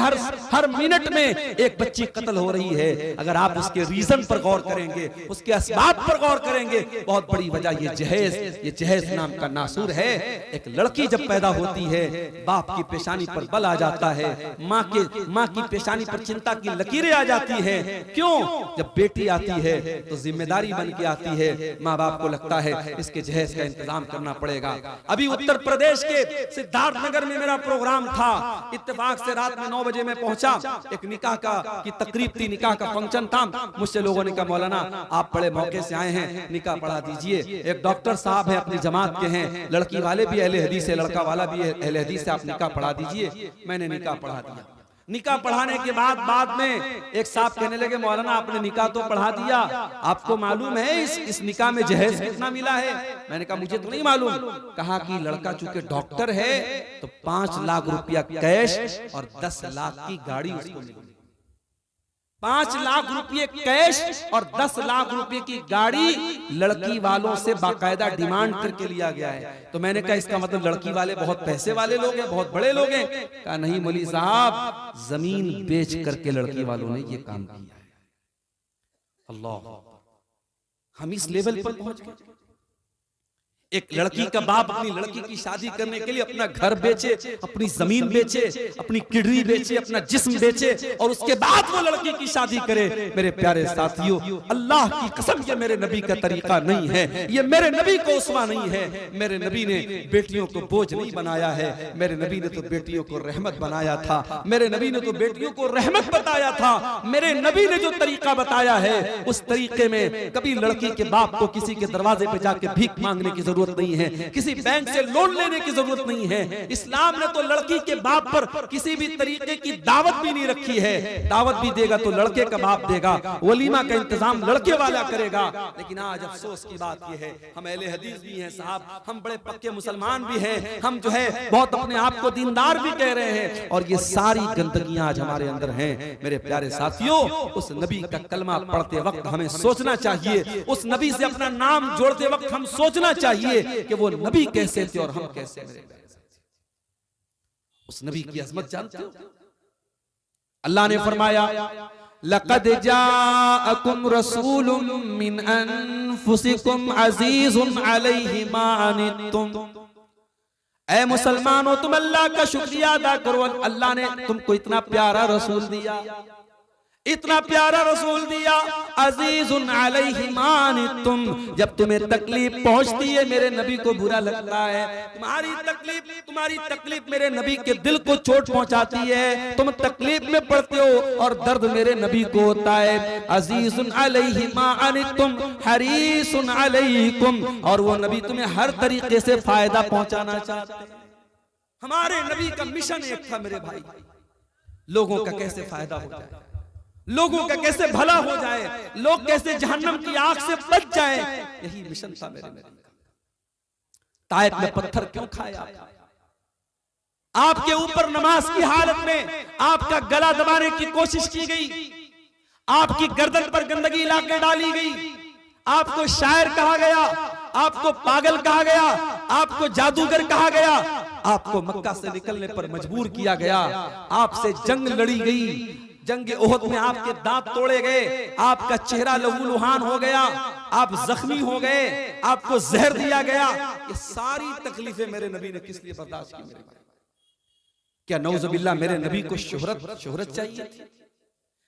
हर मिनट में एक बच्ची कत्ल हो रही है। अगर आप उसके रीजन पर गौर करेंगे, उसके असबाब पर गौर करेंगे, बहुत बड़ी वजह ये जहेज नाम का नासूर है। एक लड़की जब पैदा होती है, बाप की पेशानी पर बल आ जाता है, माँ की पेशानी पर चिंता की लकीरें आ जाती है। क्यों? जब बेटी आती है तो जिम्मेदारी बन के आती है। माँ बाप को लगता है इसके जहेज का इंतजाम करना पड़ेगा। अभी उत्तर प्रदेश के सिद्धार्थ नगर में मेरा प्रोग्राम था। इत्तेफाक से रात में 9 बजे में पहुंचा। एक निकाह की तकरीब थी, निकाह का फंक्शन था। मुझसे लोगों ने कहा मौलाना आप बड़े मौके से आए हैं, निकाह पढ़ा दीजिए। एक डॉक्टर साहब है, अपनी जमात के हैं, लड़की वाले भी अहले हदीस है, लड़का वाला भी अहले हदीस है, आप निकाह पढ़ा दीजिए। मैंने निकाह पढ़ा दिया। निकाह पढ़ाने के बाद में एक साहब कहने लगे मौलाना आपने निकाह तो पढ़ा दिया, आपको मालूम है इस निकाह में जहेज कितना मिला है? मैंने कहा मुझे तो नहीं मालूम। कहा कि लड़का चूंकि डॉक्टर है तो 5 लाख रुपया कैश और 10 लाख की गाड़ी उसको मिली। 5 लाख रुपये कैश और 10 लाख रुपए की गाड़ी लड़की वालों से बाकायदा डिमांड करके लिया गया है। तो मैंने कहा इसका मतलब लड़की वाले बहुत पैसे वाले लोग हैं, बहुत बड़े लोग हैं। कहा नहीं मौलवी साहब, जमीन बेच करके लड़की वालों ने ये काम किया है। अल्लाह, हम इस लेवल पर पहुंच गए। एक लड़की का बाप अपनी लड़की की शादी करने के लिए अपना घर बेचे, अपनी जमीन बेचे, अपनी किडनी बेचे, अपना जिस्म बेचे और उसके बाद वो लड़की की शादी करे। मेरे प्यारे साथियों, अल्लाह की कसम ये मेरे नबी का तरीका नहीं है, ये मेरे नबी को उसवा नहीं है। मेरे नबी ने बेटियों को बोझ नहीं बनाया है, मेरे नबी ने तो बेटियों को रहमत बनाया था। मेरे नबी ने तो बेटियों को रहमत बताया था। मेरे नबी ने जो तरीका बताया है उस तरीके में कभी लड़की के बाप को किसी के दरवाजे पे जाके भीख मांगने की जरूरत नहीं है, किसी बैंक से लोन लेने की जरूरत नहीं है। इस्लाम ने तो लड़की के बाप पर किसी भी तरीके की दावत भी नहीं रखी है। दावत भी देगा तो लड़के का बाप देगा, वलीमा का इंतजाम लड़के वाला करेगा। लेकिन आज अफसोस की बात यह है, हम अहले हदीस भी हैं साहब, हम बड़े पक्के मुसलमान भी हैं, हम जो है बहुत अपने आप को दीनदार भी कह रहे हैं, और ये सारी गंदगियां आज हमारे अंदर हैं। मेरे प्यारे साथियों, उस नबी का कलमा पढ़ते वक्त हमें सोचना चाहिए, उस नबी से अपना नाम जोड़ते वक्त हम सोचना चाहिए कि वो नबी कैसे थे और हम कैसे। उस नबी की अजमत जानते हो? अल्लाह ने फरमाया लक़द जाअकुम रसूलुम मिन अनफुसिकुम अज़ीज़ुन अलैहि मा अनित्तुम। ऐ मुसलमानों, तुम अल्लाह का शुक्रिया अदा करो, अल्लाह ने तुमको इतना प्यारा रसूल दिया, इतना प्यारा रसूल दिया। अजीजुन अलैहि मा अनित्तुम, जब तुम्हें तकलीफ पहुंचती है मेरे नबी को बुरा लगता है। तुम्हारी तकलीफ मेरे नबी के दिल को चोट पहुंचाती है। तुम तकलीफ में पड़ते हो और दर्द मेरे नबी को होता है। अजीजुन अलैहि मा अनित्तुम हरीसुन अलैकुम, और वो नबी तुम्हें हर तरीके से फायदा पहुंचाना चाहते हैं। हमारे नबी का मिशन एक था मेरे भाई, लोगों का कैसे फायदा हो जाए, लोगों का कैसे भला हो जाए, लोग कैसे जहन्नम की आग से बच जाएं, यही मिशन था मेरे नबी का। ताइफ में पत्थर क्यों खाया? आपके ऊपर नमाज की हालत में आपका गला दबाने की कोशिश की गई, आपकी गर्दन पर गंदगी लाकर डाली गई, आपको शायर कहा गया, आपको पागल कहा गया, आपको जादूगर कहा गया, आपको मक्का से निकलने पर मजबूर किया गया, आपसे जंग लड़ी गई, जंग ओहद में आपके दांत तोड़े गए, आपका चेहरा लहूलुहान हो गया, आप जख्मी हो गए, आपको जहर दिया गया। ये सारी तकलीफें मेरे नबी ने किस लिए बर्दाश्त की? मेरे भाई, क्या नौजुबिल्लाह मेरे नबी को शोहरत चाहिए थी?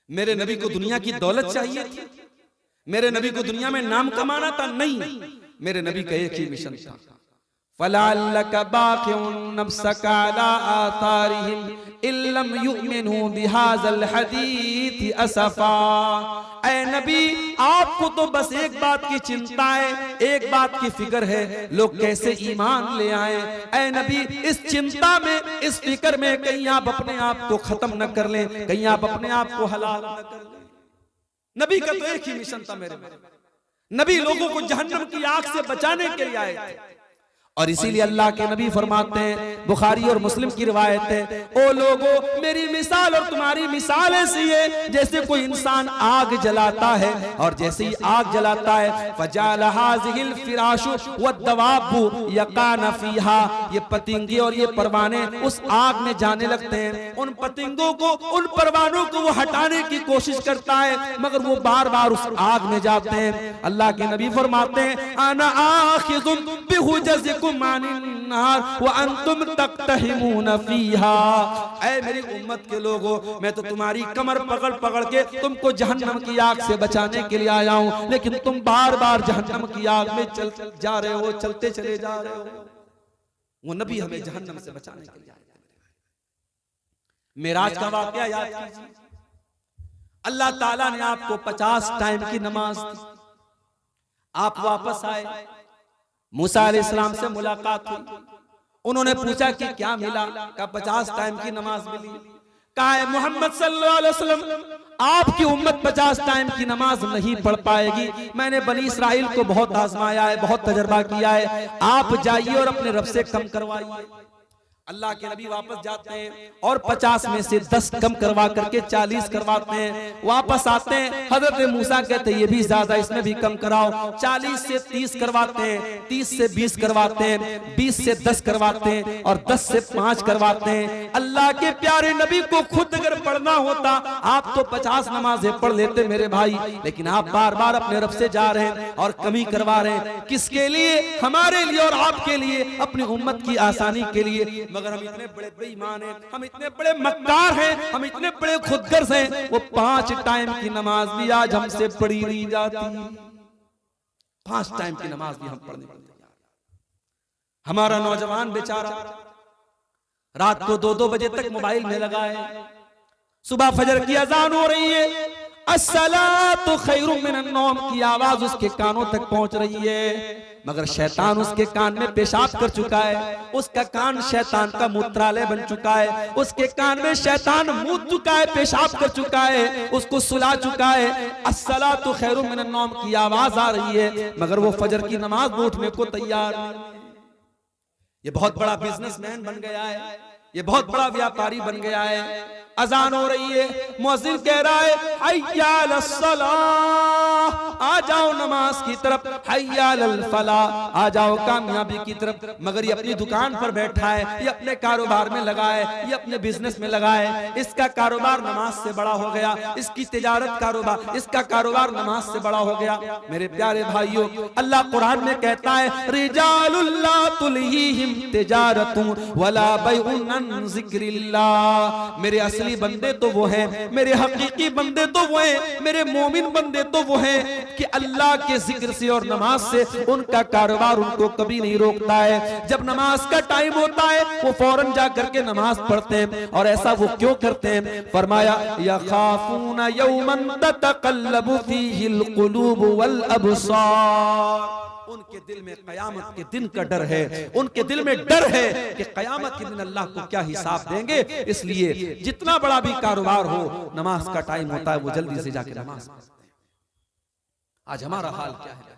मेरे नबी को दुनिया की दौलत चाहिए थी? मेरे नबी को दुनिया में नाम कमाना था? नहीं, मेरे नबी का एक ही मिशन था, फलअल्लका बाक़िउन नफ्सका अला आथारिहिम इल्लम युमिनू बिहाज़ल हदीथ असफा। ऐ नबी, आपको तो बस एक बात की चिंता है, एक बात की फिक्र है, लोग कैसे ईमान ले आए। ऐ नबी, इस चिंता में, इस फिक्र में कहीं आप अपने आप को खत्म न कर लें, कहीं आप अपने आप को हलाल न कर लें। नबी का तो एक ही मिशन था मेरे भाई, नबी लोगों को जहन्नम की आग से बचाने के लिए आए थे। और इसीलिए अल्लाह के नबी फरमाते हैं, बुखारी और मुस्लिम की रिवायत है, ओ लोगों मेरी मिसाल और तुम्हारी मिसाल ऐसी है जैसे कोई इंसान आग जलाता है, और जैसे ही आग जलाता है फजाल हाज़िहिल फिराशु वद्दवाबु यकान फीहा, ये पतंगे और ये परवाने उस आग में जाने लगते हैं। उन पतंगों को, उन परवानों को वो हटाने की कोशिश करता है, मगर वो बार बार उस आग में जाते हैं। अल्लाह के नबी फरमाते हैं, अना आखिज़ुम बिहुजज़िकुम मानिन्नार व अंतुम तक़तहिमून फीहा, ऐ मेरी उम्मत के लोगों, मैं तो तुम्हारी कमर पकड़ पकड़ के तुमको जहन्नम की आग से बचाने के लिए आया हूं, लेकिन तुम बार बार जहन्नम की आग में चल जा रहे हो, चलते चले जा रहे हो। वो नबी हमें जहन्नम से बचाने के लिए आया। मेराज का वाकया याद कीजिए, अल्लाह ताला ने आपको 50 टाइम की नमाज दी, आप वापस आए, मूसा अलैहिस्सलाम से मुलाकात हुई, उन्होंने पूछा कि क्या मिला, का 50 टाइम की नमाज मिली। कहा है मोहम्मद सल्लल्लाहु अलैहि वसल्लम आपकी उम्मत 50 टाइम की नमाज नहीं पढ़ पाएगी, मैंने बनी इस्राइल को बहुत आजमाया है, बहुत तजर्बा किया है, आप जाइए और अपने रब से कम करवाइए। अल्लाह के नबी वापस जाते हैं और 50 में से 10 कम करवा करके 40 करवाते हैं। वापस आते हैं, हजरत मूसा कहते हैं ये भी ज्यादा, इसमें भी कम कराओ। 40 से 30 करवाते हैं, 30 से 20 करवाते हैं, 20 से 10 करवाते हैं और 10 से 5 करवाते हैं। अल्लाह के प्यारे नबी को खुद अगर पढ़ना होता, आप तो 50 नमाजें पढ़ लेते मेरे भाई, लेकिन आप बार बार अपने रब से जा रहे हैं और कमी करवा रहे हैं। किसके लिए? हमारे लिए और आपके लिए, अपनी उम्मत की आसानी के लिए। मगर हम इतने बड़े बेईमान हैं, हम इतने बड़े मक्कार हैं, हम इतने बड़े खुदगर्ज हैं, वो 5 टाइम की नमाज भी आज हमसे पढ़ी नहीं जाती। 5 टाइम की नमाज भी हम पढ़ने पड़ते। हमारा नौजवान बेचारा रात को 2-2 बजे तक मोबाइल में लगा है, सुबह फजर की अजान हो रही है, अस्सलातु खैरुम मिनन नौम की आवाज उसके कानों तक पहुंच रही है, मगर शैतान उसके कान में पेशाब कर चुका है, उसका कान शैतान का मूत्रालय बन चुका है, उसके कान में शैतान मूत चुका है, पेशाब कर चुका है, उसको सुला चुका है। अस्सलातु खैरुम मिनन नौम की आवाज आ रही है, मगर वो फजर की नमाज में उठने को तैयार नहीं। ये बहुत बड़ा बिजनेसमैन बन गया है, ये बहुत बड़ा व्यापारी बन गया है। अजान हो रही है, मुअज्जिन कह रहा है हय्या अलस्सलाह, आ जाओ नमाज की तरफ, हय्या अलल फलाह, आ जाओ कामयाबी की तरफ। मगर ये अपनी दुकान पर बैठा है, ये अपने कारोबार में लगा है, ये अपने बिजनेस में लगा है, इसका कारोबार नमाज से बड़ा हो गया, इसकी तिजारत कारोबार, इसका कारोबार नमाज से बड़ा हो गया। मेरे प्यारे भाइयों, अल्लाह कुरान में कहता है रिजालुल ला तुल्हीहिम तिजारतुन वला बैउन अन जिक्रिल्लाह, मेरे असली बंदे तो वो हैं, मेरे हकीकी बंदे तो वो हैं, मेरे मोमिन बंदे तो वो हैं कि अल्लाह के जिक्र से और नमाज से उनका कारोबार उनको कभी नहीं रोकता है। जब नमाज का टाइम होता है वो फौरन जा करके नमाज पढ़ते हैं। और ऐसा वो क्यों करते हैं? फरमाया यखाफूना यौमन ततक़ल्लबु फीहिल क़ुलूब वल अबसार, उनके दिल में कयामत के दिन का डर है, उनके दिल में डर है कि कयामत के दिन अल्लाह को क्या हिसाब देंगे। इसलिए जितना बड़ा भी कारोबार हो, नमाज का टाइम होता है वो जल्दी से जाके नमाज पढ़ते हैं। आज हमारा हाल क्या है?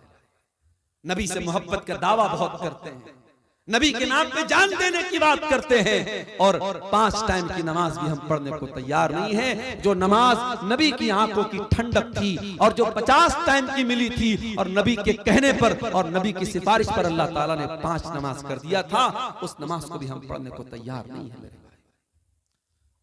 नबी से मोहब्बत का दावा बहुत करते हैं, नबी के नाम पे जान देने की बात करते हैं, और 5 टाइम की नमाज भी हम पढ़ने को तैयार नहीं है। जो नमाज नबी की आंखों की ठंडक थी और जो 50 टाइम की मिली थी, और नबी के कहने पर और नबी की सिफारिश पर अल्लाह ताला ने 5 नमाज कर दिया था, उस नमाज को भी हम पढ़ने को तैयार नहीं है। मेरे भाई,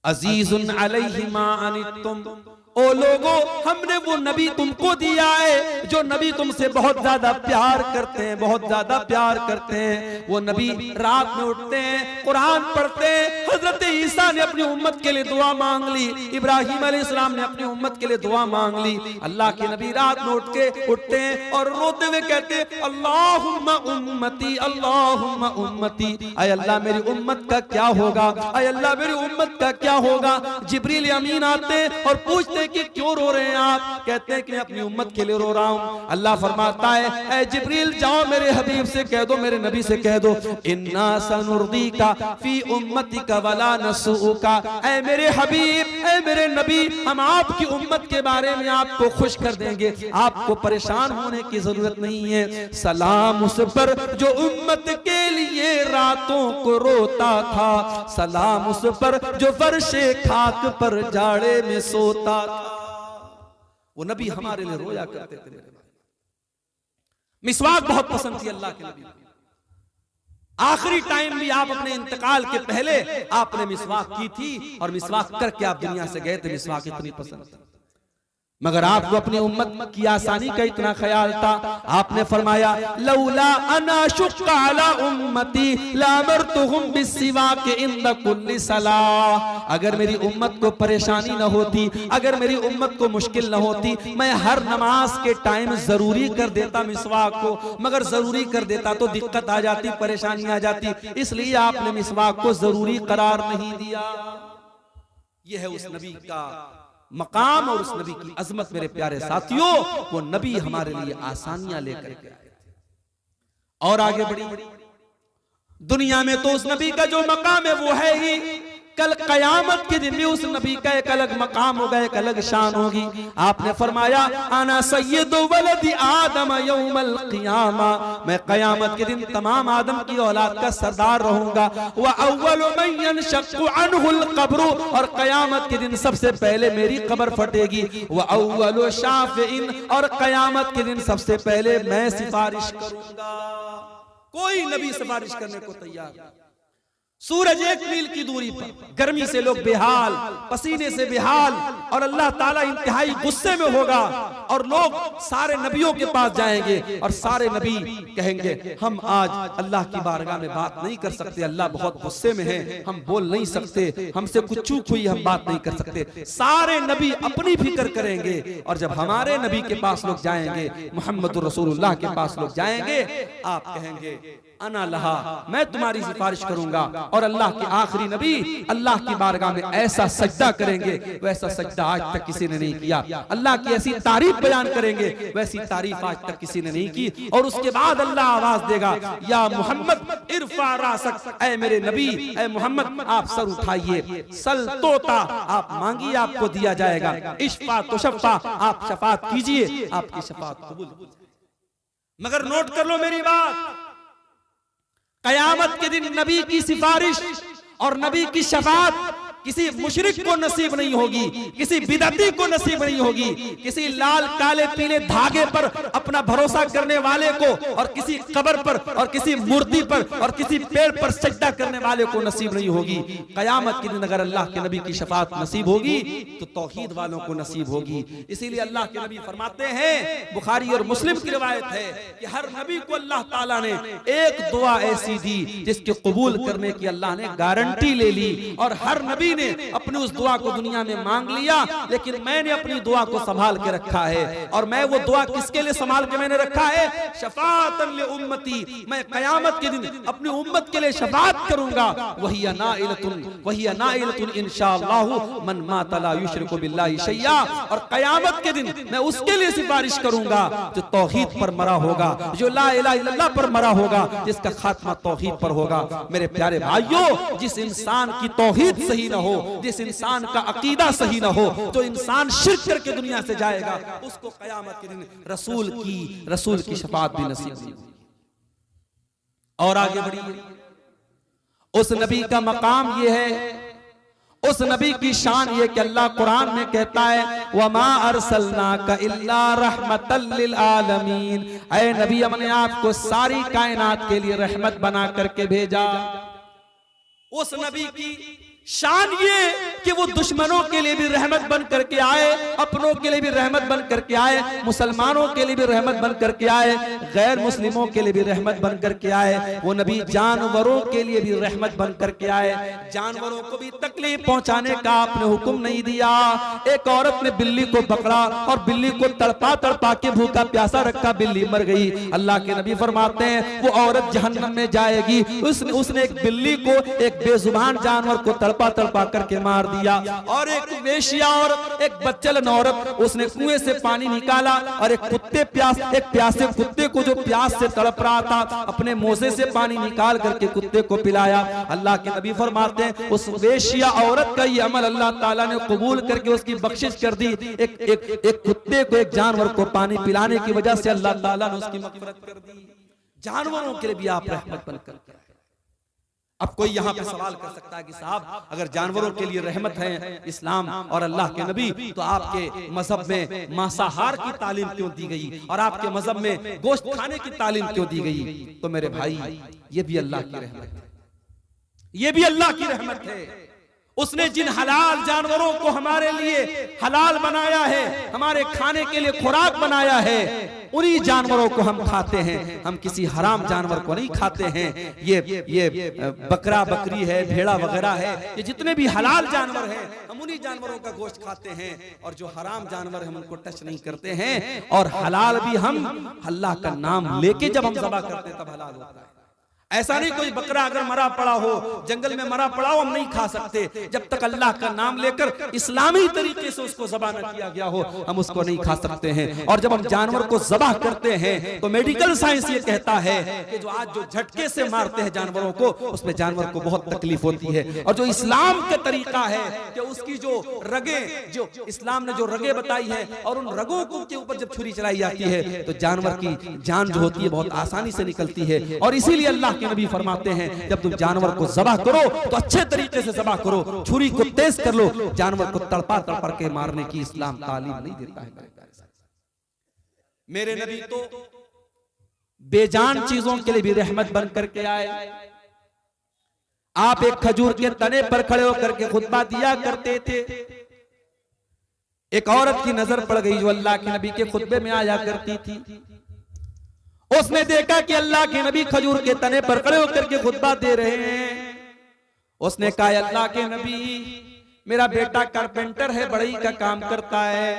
अजीजुन अलैहि मा अनित्तुम, ओ लोगो हमने वो नबी तुमको दिया है जो नबी तुमसे बहुत ज्यादा प्यार करते हैं, बहुत ज्यादा प्यार करते हैं। वो नबी रात में उठते हैं, कुरान पढ़ते हैं। हजरत ईसा ने अपनी उम्मत के लिए दुआ मांग ली, इब्राहिम अलैहिस्सलाम ने अपनी उम्मत के लिए दुआ मांग ली। अल्लाह के नबी रात में उठते हैं और रोते हुए कहते हैं अल्लाहुम्मा उम्मती, अल्लाहुम्मा उम्मती, ऐ अल्लाह मेरी उम्मत का क्या होगा, ऐ अल्लाह मेरी उम्मत का क्या होगा। जिब्रील अमीन आते और पूछते कि क्यों रो रहे हैं आप? कहते हैं कि मैं अपनी उम्मत के लिए रो रहा हूं। अल्लाह फरमाता है, ऐ जिब्रील जाओ मेरे हबीब से कह दो, मेरे नबी से कह दो, इन्ना सनुर्दीका फी उम्मतिका वला नसूका। ऐ मेरे हबीब, ऐ मेरे नबी, हम आपकी उम्मत के बारे में आपको खुश कर देंगे, आपको परेशान होने की जरूरत नहीं है। सलाम उस पर जो उम्मत के लिए रातों को रोता था, सलाम उस पर जो फर्शे खाक पर जाड़े में सोता था। वो नबी हमारे लिए रोया करते थे। मिसवाक बहुत पसंद थी अल्लाह के नबी को। आखिरी टाइम भी आप अपने इंतकाल के पहले आपने मिसवाक की थी, और मिसवाक करके आप दुनिया से गए थे। मिसवाक इतनी पसंद थी, मगर आपको अपनी उम्मत की आसानी का इतना ख्याल था, आपने फरमाया लौला अना शुक्का अला उम्मती लामरतुहुम बिस्सिवाक इंद कुल्ली सलाह। अगर मेरी उम्मत को परेशानी न होती, अगर मेरी उम्मत को मुश्किल न होती, मैं हर नमाज के टाइम जरूरी कर देता मिसवाक को, मगर जरूरी कर देता तो दिक्कत आ जाती, परेशानी आ जाती, इसलिए आपने मिसवाक को जरूरी करार नहीं दिया। यह है उस नबी का मकाम और उस नबी की अजमत। मेरे प्यारे साथियों, वो नबी हमारे लिए आसानियां लेकर के आए थे। और आगे बढ़ी, दुनिया में तो उस नबी का जो मकाम है वो है ही, कल कयामत के दिन भी उस नबी का एक अलग मकाम होगा, एक अलग शान होगी। आपने फरमाया आना सय्यदु वलदी आदम यौमल क़ियामा, मैं कयामत के दिन तमाम आदम की औलाद का सरदार रहूंगा। व अव्वलु मन यनशक्कु अन्हुल क़ब्र, और कयामत के दिन सबसे पहले मेरी कब्र फटेगी। व अव्वलु शाफ़िइन, और कयामत के दिन सबसे पहले मैं सिफारिश करूंगा। कोई नबी सिफारिश करने को तैयार नहीं। सूरज 1 मील की दूरी पर, गर्मी से लोग बेहाल, पसीने से बेहाल, और अल्लाह ताला इंतहाई गुस्से में होगा, और लोग सारे नबियों के पास जाएंगे और सारे नबी कहेंगे हम आज अल्लाह की बारगाह में बात नहीं कर सकते, अल्लाह बहुत गुस्से में है, हम बोल नहीं सकते, हमसे कुछ चूक हुई, हम बात नहीं कर सकते। सारे नबी अपनी फिक्र करेंगे, और जब हमारे नबी के पास लोग जाएंगे, मुहम्मदुर रसूलुल्लाह के पास लोग जाएंगे, आप कहेंगे अना लहा, मैं तुम्हारी सिफारिश करूंगा। और अल्लाह के आखिरी नबी अल्लाह की बारगाह में ऐसा सजदा करेंगे, वैसा सजदा आज तक किसी ने नहीं किया। अल्लाह की ऐसी तारीफ बयान करेंगे, वैसी तारीफ आज तक किसी ने नहीं की। और उसके बाद अल्लाह आवाज देगा, या मोहम्मद इरफा रासक, ऐ मेरे नबी, ऐ मोहम्मद आप सर उठाइए, सल तोता, आप मांगिए आपको दिया जाएगा, इश्फा तो शफा, आप शफात कीजिए, आपकी शफात कबूल। मगर नोट कर लो मेरी बात, कयामत के दिन नबी की सिफारिश और नबी की शफात किसी मुशरिक को नसीब नहीं होगी, किसी बिदअती को नसीब नहीं होगी, किसी लाल काले पीले धागे पर अपना भरोसा करने वाले को, और किसी कब्र पर, और किसी मूर्ति पर, और किसी पेड़ पर सजदा करने वाले को नसीब नहीं होगी। कयामत के दिन अगर अल्लाह के नबी की शफात नसीब होगी तो तौहीद वालों को नसीब होगी। इसीलिए अल्लाह के नबी फरमाते हैं, बुखारी और मुस्लिम की रिवायत है कि हर नबी को अल्लाह ताला ने एक दुआ ऐसी दी जिसके कबूल करने की अल्लाह ने गारंटी ले ली, और हर नबी ने अपनी उस दुआ को दुनिया में मांग लिया, लेकिन मैंने अपनी दुआ को संभाल के रखा है। और मैं वो दुआ किसके लिए संभाल के मैंने रखा है? शफाअतन लि उम्मती, मैं कयामत के दिन अपनी उम्मत के लिए शफाअत करूंगा। वही नाइलतुन इंशाअल्लाह मन माता ला युशरिकु बिल्लाहि शैया, और कयामत के दिन मैं उसके लिए सिफारिश करूंगा जो तौहीद पर मरा होगा, जो ला इलाहा इल्लल्लाह पर मरा होगा, जिसका खात्मा तौहीद पर होगा। मेरे प्यारे भाइयों, जिस इंसान की तौहीद सही न हो, जिस इंसान का अकीदा सही ना हो, जो इंसान शिर्क करके दुनिया से जाएगा, उसको कयामत के दिन रसूल की शफाअत भी नसीब नहीं होगी। और आगे बढ़िए, उस नबी का मकाम ये है, उस नबी की शान ये कि अल्लाह कुरान में कहता है, वमा अरसलनाका इल्ला रहमतल लिल आलमीन, ऐ नबी हमने आपको सारी कायनात के लिए रहमत बना करके भेजा। उस नबी की शान ये कि वो दुश्मनों के लिए भी रहमत बन करके आए, अपनों के लिए भी रहमत बन करके आए, मुसलमानों के लिए भी रहमत बन करके आए, गैर मुस्लिमों के लिए भी रहमत बन करके आए। वो नबी जानवरों के लिए भी रहमत बन करके आए, जानवरों को भी तकलीफ पहुंचाने का आपने हुक्म नहीं दिया। एक औरत ने बिल्ली को पकड़ा और बिल्ली को तड़पा तड़पा के भूखा प्यासा रखा, बिल्ली मर गई। अल्लाह के नबी फरमाते हैं वो औरत जहन्नम में जाएगी। उसने एक बिल्ली को, एक बेजुबान जानवर को तड़पा तड़पा करके मार दिया। और एक वेश्या और एक बच्चलन औरत, उसने कुएं से पानी निकाला और एक प्यासे कुत्ते को जो प्यास से तड़प रहा था, अपने मोजे से पानी निकाल करके कुत्ते को पिलाया। अल्लाह के नबी फरमाते हैं उस वेश्या औरत का ये अमल अल्लाह ताला ने कबूल करके उसकी बख्शिश कर दी। एक कुत्ते को, एक जानवर को पानी पिलाने की वजह से अल्लाह ताला ने उसकी मग़फ़िरत कर दी। जानवरों के लिए भी आप रहमत बनकर। अब कोई यहाँ पे सवाल कर सकता है कि साहब अगर जानवरों के लिए रहमत है इस्लाम और अल्लाह के नबी, तो आपके मजहब में मांसाहार की तालीम क्यों दी गई और आपके मजहब में गोश्त खाने की तालीम क्यों दी गई? तो मेरे भाई, ये भी अल्लाह की रहमत है, ये भी अल्लाह की रहमत है। उसने जिन हलाल जानवरों को हमारे लिए हलाल बनाया है, हमारे खाने के लिए खुराक बनाया है, उन्हीं जानवरों को हम खाते हैं। हम किसी हराम जानवर को नहीं खाते हैं। ये बकरा बकरी है, भेड़ा वगैरह है, ये जितने भी हलाल जानवर हैं, हम उन्हीं जानवरों का गोश्त खाते हैं। और जो हराम जानवर हम उनको टच नहीं करते हैं। और हलाल भी हम अल्लाह का नाम लेके जब हम ज़बह करते हैं तब हलाल होता है। ऐसा नहीं कोई बकरा अगर मरा पड़ा हो, जंगल में मरा पड़ा हो, हम नहीं खा सकते। जब तक अल्लाह का नाम लेकर इस्लामी तरीके से उसको ज़बह न किया गया हो, हम उसको नहीं खा सकते हैं। और जब हम जानवर को ज़बह करते हैं तो मेडिकल साइंस ये कहता है कि जो आज जो झटके से मारते हैं जानवरों को, उसमें जानवर को बहुत तकलीफ होती है। और जो इस्लाम का तरीका है कि उसकी जो रगें, जो इस्लाम ने जो रगें बताई है, और उन रगों के ऊपर जब छुरी चलाई जाती है तो जानवर की जान जो होती है बहुत आसानी से निकलती है। और इसीलिए अल्लाह के नबी फरमाते हैं जब तुम जानवर को ज़बह करो तो अच्छे तरीके से ज़बह करो, छुरी को तेज कर लो। जानवर को तड़पा तड़पा के मारने की इस्लाम तालीम नहीं देता है। मेरे नबी तो बेजान चीजों के लिए भी रहमत बन करके आए। आप एक खजूर के तने पर खड़े होकर के खुतबा दिया करते थे। एक औरत की नजर पड़ गई जो अल्लाह के नबी के खुतबे में आया करती थी। उसने देखा कि अल्लाह के नबी खजूर के तने पर खड़े होकर के खुतबा दे रहे हैं। उसने कहा अल्लाह के नबी, मेरा बेटा कारपेंटर है, बढ़ई का काम करता है।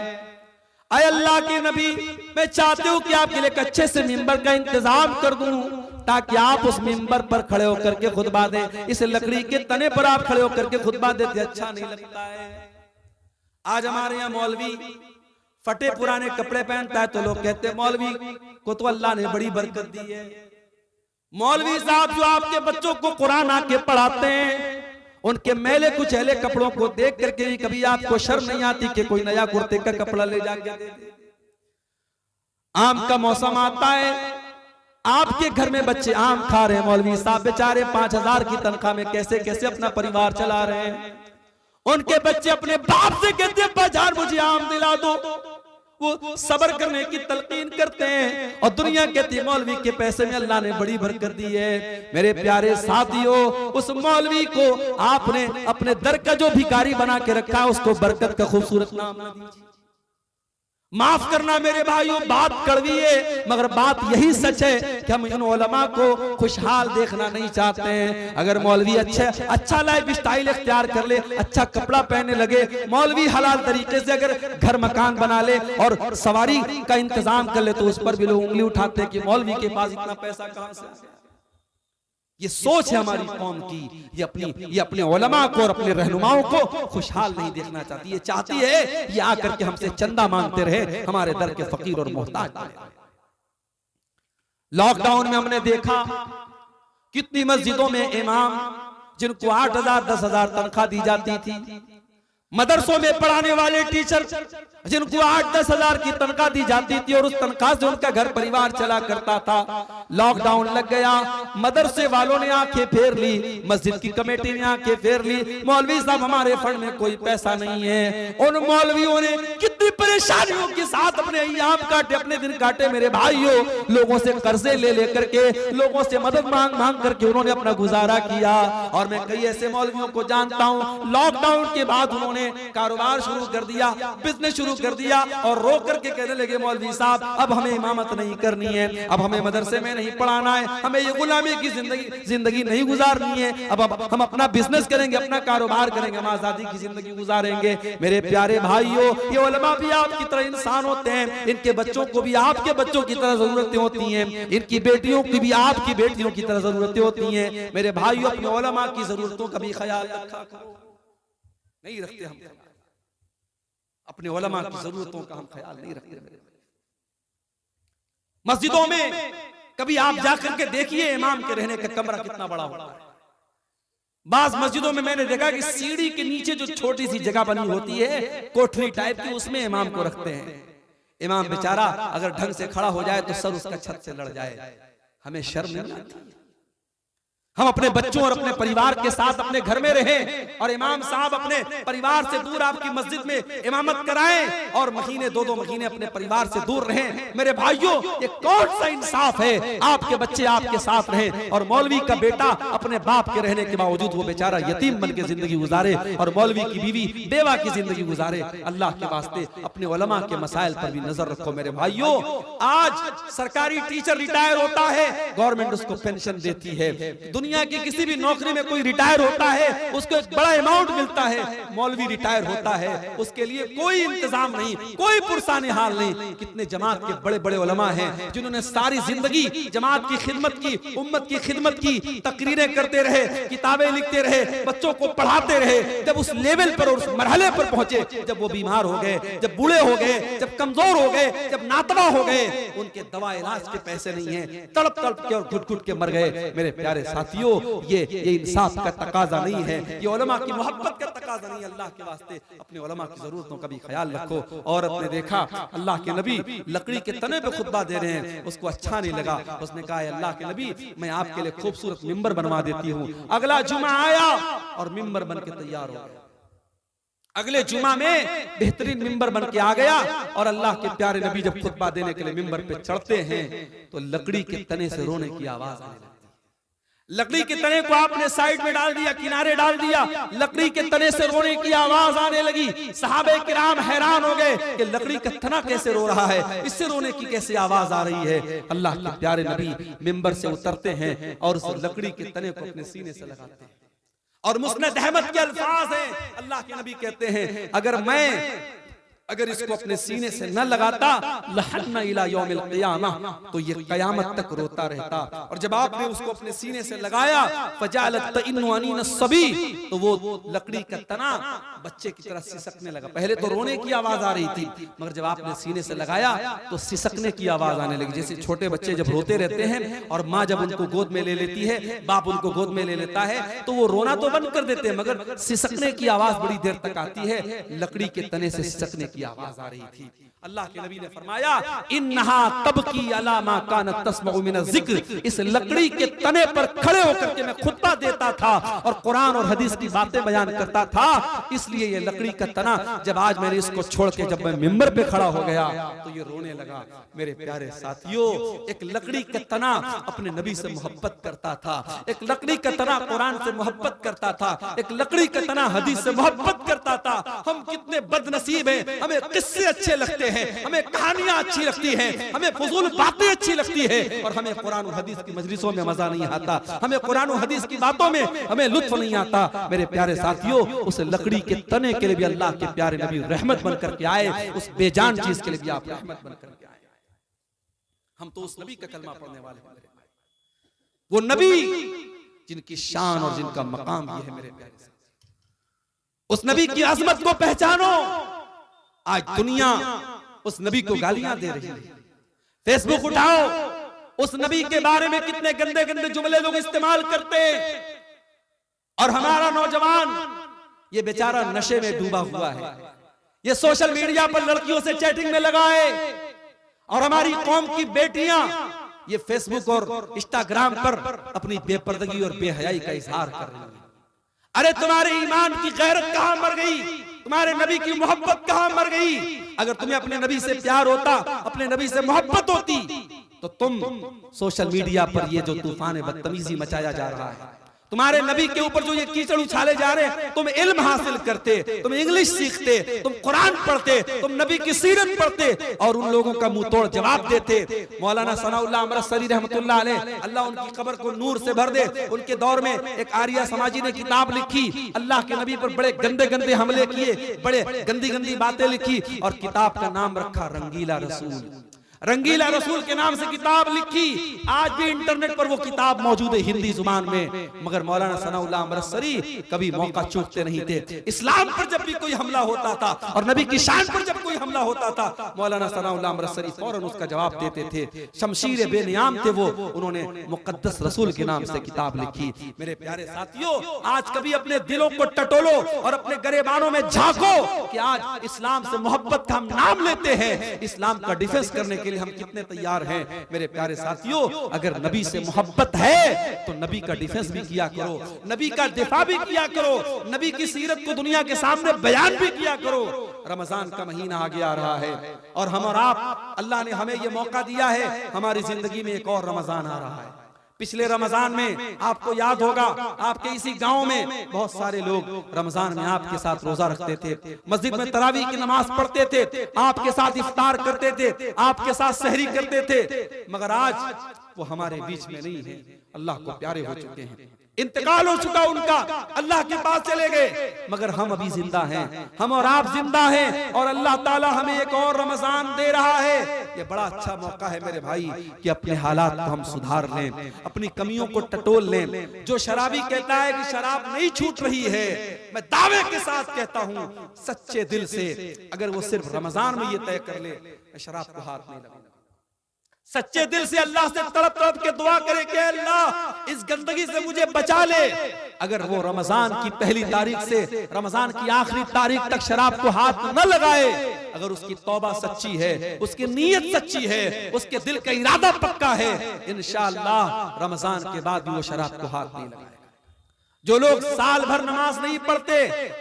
अय अल्लाह के नबी, मैं चाहती हूँ कि आपके लिए एक अच्छे से मिंबर का इंतजाम कर दूं ताकि आप उस मिंबर पर खड़े होकर के खुतबा दें। इस लकड़ी के तने पर आप खड़े होकर के खुतबा देते अच्छा नहीं लगता है। आज हमारे यहाँ मौलवी फटे पुराने कपड़े पहनता है तो लोग कहते हैं मौलवी को तो अल्लाह ने बड़ी बरकत दी है। मौलवी साहब जो आपके बच्चों को कुरान आके पढ़ाते हैं, उनके मैले कुचैले कपड़ों को देख करके भी कभी आपको शर्म नहीं आती कि कोई नया कुर्ते का कपड़ा ले जाके दे दे। आम का मौसम आता है, आपके घर में बच्चे आम खा रहे हैं, मौलवी साहब बेचारे 5000 की तनख्वाह में कैसे कैसे अपना परिवार चला रहे हैं। उनके बच्चे अपने बाप से कहते हैं बाजार मुझे आम दिला दो, वो सब्र करने की तलकीन करते हैं। और दुनिया कहती है मौलवी के पैसे में अल्लाह ने बड़ी बरकत दी है। मेरे प्यारे साथियों, उस मौलवी को आपने अपने दर का जो भिखारी बना के रखा, उसको बरकत का खूबसूरत नाम न दीजिए। माफ करना मेरे भाइयों, बात कड़वी है मगर बात यही सच है कि हम इन उलमा को खुशहाल देखना नहीं चाहते हैं। अगर मौलवी अच्छा लाइफ स्टाइल इख्तियार कर ले, अच्छा कपड़ा पहनने लगे, मौलवी हलाल तरीके से अगर घर मकान बना ले और सवारी का इंतजाम कर ले, तो उस पर भी लोग उंगली उठाते हैं कि मौलवी के पास इतना पैसा कहां से आया। ये सोच है हमारी कौम की। ये अपने उलमा को और अपने रहनुमाओं को खुशहाल नहीं देखना चाहती। ये चाहती है ये आकर के हमसे चंदा मांगते रहे, हमारे दर के फकीर और मोहताज। लॉकडाउन में हमने देखा कितनी मस्जिदों में इमाम जिनको 8000 10,000 तनख्वाह दी जाती थी, मदरसों में पढ़ाने वाले टीचर जिनको 8-10 हजार की तनख्वाह दी जाती थी और उस तनख्वाह से उनका घर परिवार चला करता था। लॉकडाउन लग गया, मदरसे वालों ने आंखें फेर ली, मस्जिद की कमेटी ने आंखें फेर ली, मौलवी साहब हमारे फंड में कोई पैसा नहीं है। उन मौलवियों ने कितनी परेशानियों के साथ अपने अय्याम काटे, अपने दिन काटे। मेरे भाइयों, लोगों से कर्जे ले लेकर के, लोगों से मदद मांग मांग करके उन्होंने अपना गुजारा किया। और मैं कई ऐसे मौलवियों को जानता हूँ, लॉकडाउन के बाद उन्होंने उन्होंने कारोबार शुरू कर दिया, बिजनेस शुरू कर दिया और रो करके कहने लगे मौलवी साहब अब हमें इमामत नहीं करनी है, अब हमें मदरसे में नहीं पढ़ाना है, हमें ये गुलामी की जिंदगी नहीं गुजारनी है, अब हम अपना बिजनेस करेंगे, अपना कारोबार करेंगे, हम आजादी की जिंदगी गुजारेंगे। मेरे प्यारे भाइयों, ये उलमा भी आपकी तरह इंसान होते हैं, इनके बच्चों को भी आपके बच्चों की तरह जरूरतें होती हैं, इनकी बेटियों की भी आपकी बेटियों की तरह जरूरतें होती हैं। मेरे भाइयों, अपने उलमा की जरूरतों का भी ख्याल रखा करो। नहीं रखते हम अपने उलमा की जरूरतों का हम ख्याल नहीं रखते। मस्जिदों में कभी आप जाकर के देखिए इमाम के रहने का कमरा कितना बड़ा होता है। बाज मस्जिदों में मैंने देखा कि सीढ़ी के नीचे जो छोटी सी जगह बनी होती है कोठरी टाइप की, उसमें इमाम को रखते हैं। इमाम बेचारा अगर ढंग से खड़ा हो जाए तो सर उसका छत से लड़ जाए। हमें शर्म नहीं आती? हम अपने बच्चों और अपने परिवार के साथ अपने घर में रहें और इमाम साहब अपने परिवार से दूर आपकी मस्जिद में इमामत कराएं और महीने 2-2 महीने अपने परिवार से दूर रहें। मेरे भाइयों, ये कौन सा इंसाफ है? आपके बच्चे आपके साथ रहें और मौलवी का बेटा अपने बाप के रहने के बावजूद वो बेचारा यतीम बन के जिंदगी गुजारे और मौलवी की बीवी बेवा की जिंदगी गुजारे। अल्लाह के वास्ते अपने उलमा के मसाइल पर भी नजर रखो। मेरे भाइयों, आज सरकारी टीचर रिटायर होता है, गवर्नमेंट उसको पेंशन देती है। दुनिया की किसी भी नौकरी में कोई रिटायर होता है, उसको एक बड़ा अमाउंट मिलता है। मौलवी रिटायर होता है, उसके लिए कोई इंतजाम नहीं, कोई पुरसाने हाल नहीं। कितने जमात के बड़े बड़े उलमा हैं जिन्होंने सारी जिंदगी जमात की खिदमत की, उम्मत की खिदमत की, तकरीरें करते रहे, किताबें लिखते रहे, बच्चों को पढ़ाते रहे। जब उस लेवल पर और उस मरहले पर पहुंचे, जब वो बीमार हो गए, जब बूढ़े हो गए, जब कमजोर हो गए, जब नातवा हो गए, उनके दवा इलाज के पैसे नहीं है, तड़प तड़प के और घुट घुट के मर गए। मेरे प्यारे साथियों, ये इंसाफ का तकाजा नहीं है, ये उलमा की मोहब्बत का तकाजा नहीं है। अल्लाह के वास्ते अपने उलमा की जरूरतों का भी ख्याल रखो। औरत ने देखा अल्लाह के नबी लकड़ी के तने पे खुतबा दे रहे हैं, उसको अच्छा नहीं लगा। उसने कहा अल्लाह के नबी, मैं आपके लिए खूबसूरत मिंबर बनवा देती हूँ। अगला जुमा आया और मिंबर बन के तैयार हो गया। अगले जुमा में बेहतरीन मिंबर बन के आ गया और अल्लाह के प्यारे नबी जब खुतबा देने के लिए मिंबर पे चढ़ते हैं तो लकड़ी के तने से रोने की आवाज आने लगती है। लकड़ी के तने को आपने साइड में डाल दिया, किनारे डाल दिया, लकड़ी के तने से रोने की आवाज आने लगी। सहाबे किराम हैरान हो गए कि लकड़ी का तना कैसे रो रहा है, इससे रोने की कैसे आवाज आ रही है। अल्लाह के प्यारे नबी मिंबर से उतरते हैं और उस लकड़ी के तने को अपने सीने से लगाते हैं और मुस्नद अहमद के अल्फाज हैं। अल्लाह के नबी कहते हैं, अगर इसको अपने सीने से न लगाता लहन्ना इला यौमिल क़ियामह, तो ये क़यामत तक रोता रहता। और जब आपने उसको अपने सीने से लगाया फजालत तइन्नु अनीन सभी, तो वो लकड़ी का तना बच्चे की तरह सिसकने लगा। पहले तो रोने की आवाज आ रही थी, मगर जब आपने सीने से लगाया तो सिसकने की आवाज आने लगी। जैसे छोटे बच्चे जब रोते रहते हैं और माँ जब उनको गोद में ले लेती है, बाप उनको गोद में ले लेता है, तो वो रोना तो बंद कर देते हैं मगर सिसकने की आवाज बड़ी देर तक आती है। लकड़ी के तने से सिसकने की आवाज आ रही थी। अल्लाह के नबी ने फरमाया, इन्नहा तबकी अला मा कानत तस्मउ मिन ज़िक्र, इस लकड़ी के तने पर खड़े होकर के मैं खुतबा देता था और कुरान और हदीस की बातें बयान करता था, इसलिए ये लकड़ी का तना जब आज मैंने इसको छोड़ के जब मैं मिंबर पे खड़ा हो गया तो ये रोने लगा। मेरे प्यारे साथियों, एक लकड़ी का तना अपने नबी से मोहब्बत करता था, एक लकड़ी का तना कुरान से मोहब्बत करता था, एक लकड़ी का तना हदीस से मोहब्बत करता था। हम कितने बदनसीब हैं, हमें किस्से अच्छे लगते हैं, हमें कहानियां अच्छी लगती हैं, हमें फजूल बातें अच्छी लगती है और हमें कुरान और हदीस की मजलिसों में मजा नहीं आता, हमें कुरान और हदीस की बातों में हमें लुत्फ नहीं आता। मेरे प्यारे साथियों, उस लकड़ी के तने के लिए भी अल्लाह के प्यारे नबी रहमत बनकर के आए, उस बेजान चीज के लिए भी आप रहमत बनकर के आए। हम तो उस नबी का कलमा पढ़ने वाले हैं, वो नबी जिनकी शान और जिनका मकाम ये है। मेरे प्यारे साथियों, उस नबी की अजमत को पहचानो। आज दुनिया उस नबी को गालियां दे रही है। फेसबुक उठाओ, उस नबी के बारे में कितने गंदे गंदे जुमले लोग इस्तेमाल करते हैं और हमारा नौजवान ये बेचारा नशे में डूबा हुआ है। ये सोशल मीडिया पर लड़कियों से चैटिंग में लगा है और हमारी कौम की बेटियां ये फेसबुक और इंस्टाग्राम पर अपनी बेपर्दगी और बेहयाई का इजहार कर रही है। अरे तुम्हारे ईमान की गैरत कहां मर गई, तुम्हारे नबी की मोहब्बत कहां मर गई? अगर तुम्हें अपने नबी से प्यार होता, अपने नबी से मोहब्बत होती, तो तुम सोशल मीडिया पर ये जो तूफान बदतमीजी मचाया जा रहा है, तुम्हारे नबी के ऊपर जो ये कीचड़ उछाले जा रहे हैं, तुम इल्म हासिल करते, तुम इंग्लिश सीखते, तुम कुरान पढ़ते, तुम नबी की सीरत पढ़ते और उन लोगों का मुंह तोड़ जवाब देते। मौलाना सनाउल्लाह अमृतसरी रहमतुल्लाह अलैह, अल्लाह उनकी कब्र को नूर से भर दे, उनके दौर में एक आर्या समाजी ने किताब लिखी, अल्लाह के नबी पर बड़े गंदे गंदे हमले किए, बड़े गंदी गंदी बातें लिखी और किताब का नाम रखा रंगीला रसूल। रंगीला रसूल के नाम से किताब लिखी। आज भी इंटरनेट पर वो किताब मौजूद है हिंदी जुबान में। मगर मौलाना सनाउल्लाह अमृतसरी कभी मौका चूकते नहीं थे। इस्लाम पर जब भी कोई हमला होता था और नबी की शान पर जब कोई हमला होता था, मौलाना सनाउल्लाह अमृतसरी फौरन उसका जवाब देते थे। शमशीर बेनियाम थे वो, उन्होंने मुकद्दस रसूल के नाम से किताब लिखी। मेरे प्यारे साथियों, आज कभी अपने दिलों को टटोलो और अपने गरेबानों में झांको कि आज इस्लाम से मोहब्बत का हम नाम लेते हैं, इस्लाम का डिफेंस करने के हम कितने तैयार हैं। मेरे प्यारे साथियों, अगर नबी से मोहब्बत है तो नबी का डिफेंस भी किया करो, नबी का दिफा भी किया करो, नबी की सीरत को दुनिया के सामने बयान भी किया करो। रमजान का महीना आगे आ रहा है और हम और आप, अल्लाह ने हमें यह मौका दिया है, हमारी जिंदगी में एक और रमजान आ रहा है। पिछले रमजान में आपको याद होगा, आपके इसी गांव में बहुत सारे लोग रमजान में आपके साथ रोजा रखते थे, मस्जिद में तरावी की नमाज पढ़ते थे, आपके साथ इफ्तार करते थे, आपके साथ सहरी करते थे। मगर आज वो हमारे बीच में नहीं है, अल्लाह को प्यारे हो चुके हैं, इंतकाल हो चुका उनका, अल्लाह के पास चले गए। मगर हम अभी जिंदा हैं, हम और आप जिंदा हैं और अल्लाह ताला हमें एक और रमजान दे रहा है। ये बड़ा अच्छा मौका है मेरे भाई कि अपने हालात को हम सुधार लें, अपनी कमियों को टटोल लें। जो शराबी कहता है कि शराब नहीं छूट रही है, मैं दावे के साथ कहता हूं सच्चे दिल से, अगर वो सिर्फ रमजान में ये तय कर ले मैं शराब को हाथ नहीं लगाऊंगा। सच्चे दिल से अल्लाह से तड़प तड़प के दुआ करे कि अल्लाह इस गंदगी से मुझे बचा ले। अगर वो रमजान की पहली तारीख से रमजान की आखिरी तारीख तक शराब को हाथ न लगाए, अगर उसकी तौबा सच्ची है, उसकी नीयत सच्ची है, उसके दिल का इरादा पक्का है, इंशाअल्लाह रमजान के बाद भी वो शराब को हाथ नहीं लगाएगा। जो लोग साल भर नमाज नहीं पढ़ते,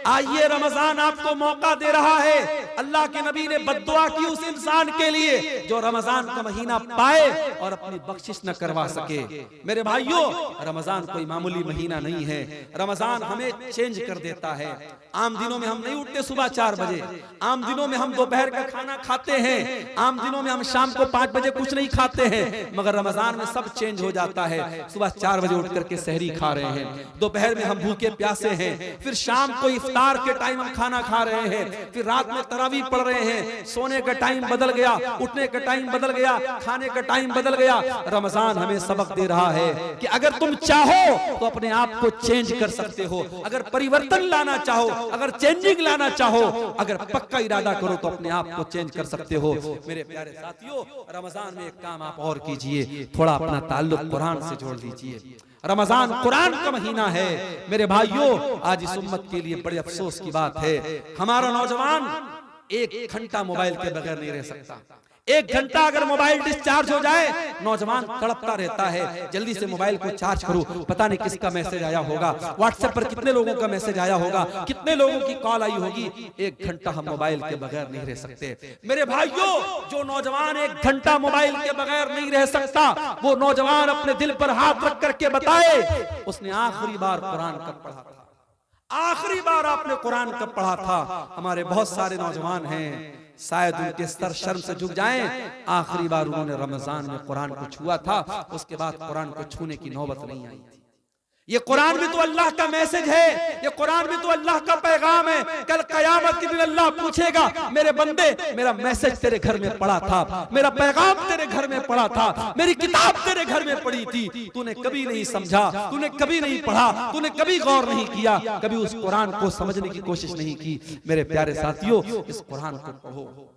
आइए रमजान आपको मौका दे रहा है। अल्लाह के नबी ने बद्दुआ की उस इंसान के लिए जो रमजान का महीना पाए और अपनी बख्शिश न करवा सके। मेरे भाइयों, रमजान कोई मामूली महीना नहीं है, रमजान हमें चेंज कर देता है। आम दिनों में हम नहीं उठते सुबह 4 बजे, आम दिनों में हम दोपहर का खाना खाते हैं, आम दिनों में हम शाम को 5 बजे कुछ नहीं खाते हैं, मगर रमजान में सब चेंज हो जाता है। सुबह 4 बजे उठ करके सहरी खा रहे हैं, दोपहर में हम भूखे प्यासे हैं, फिर शाम को इफ्तार के टाइम हम खाना खा रहे हैं, फिर रात में तरावी पढ़ रहे हैं। सोने का टाइम बदल गया, उठने का टाइम बदल गया, खाने का टाइम बदल गया। रमजान हमें सबक दे रहा है कि अगर तुम चाहो तो अपने आप को चेंज कर सकते हो, अगर परिवर्तन लाना चाहो, अगर चेंजिंग लाना चाहो, अगर पक्का इरादा करो तो अपने आप को चेंज कर सकते हो। मेरे प्यारे साथियों, रमजान में एक काम आप और कीजिए, थोड़ा अपना ताल्लुक कुरान से जोड़ लीजिए। रमजान कुरान का महीना है। मेरे भाइयों, आज इस उम्मत के लिए बड़े अफसोस की बात है, हमारा नौजवान 1 घंटा मोबाइल के बगैर नहीं रह सकता। 1 घंटा अगर मोबाइल डिस्चार्ज हो जाए, नौजवान तड़पता रहता है, जल्दी से मोबाइल को चार्ज करो, पता नहीं किसका मैसेज आया होगा, व्हाट्सएप पर कितने लोगों का मैसेज आया होगा, कितने लोगों की कॉल आई होगी। 1 घंटा हम मोबाइल के बगैर नहीं रह सकते। मेरे भाइयों, जो नौजवान 1 घंटा मोबाइल के बगैर नहीं रह सकता, वो नौजवान अपने दिल पर हाथ रख करके बताए उसने आखिरी बार कुरान कब पढ़ा था, आखिरी बार आपने कुरान कब पढ़ा था। हमारे बहुत सारे नौजवान हैं, शायद उनके सर शर्म से झुक जाएं, आखिरी बार उन्होंने रमजान में कुरान को छुआ था, उसके बाद कुरान को छूने की नौबत नहीं आई थी। ये कुरान भी तो अल्लाह का मैसेज है, ये कुरान भी तो अल्लाह का पैगाम है। कल कयामत के दिन अल्लाह पूछेगा, मेरे बंदे, मेरा मैसेज तेरे घर में पड़ा था, मेरा पैगाम तेरे घर में पड़ा था, मेरी किताब तेरे घर में पड़ी थी, तूने कभी नहीं समझा, तूने कभी नहीं पढ़ा, तूने कभी गौर नहीं किया, कभी उस कुरान को समझने की कोशिश नहीं की। मेरे प्यारे साथियों, इस कुरान को पढ़ो।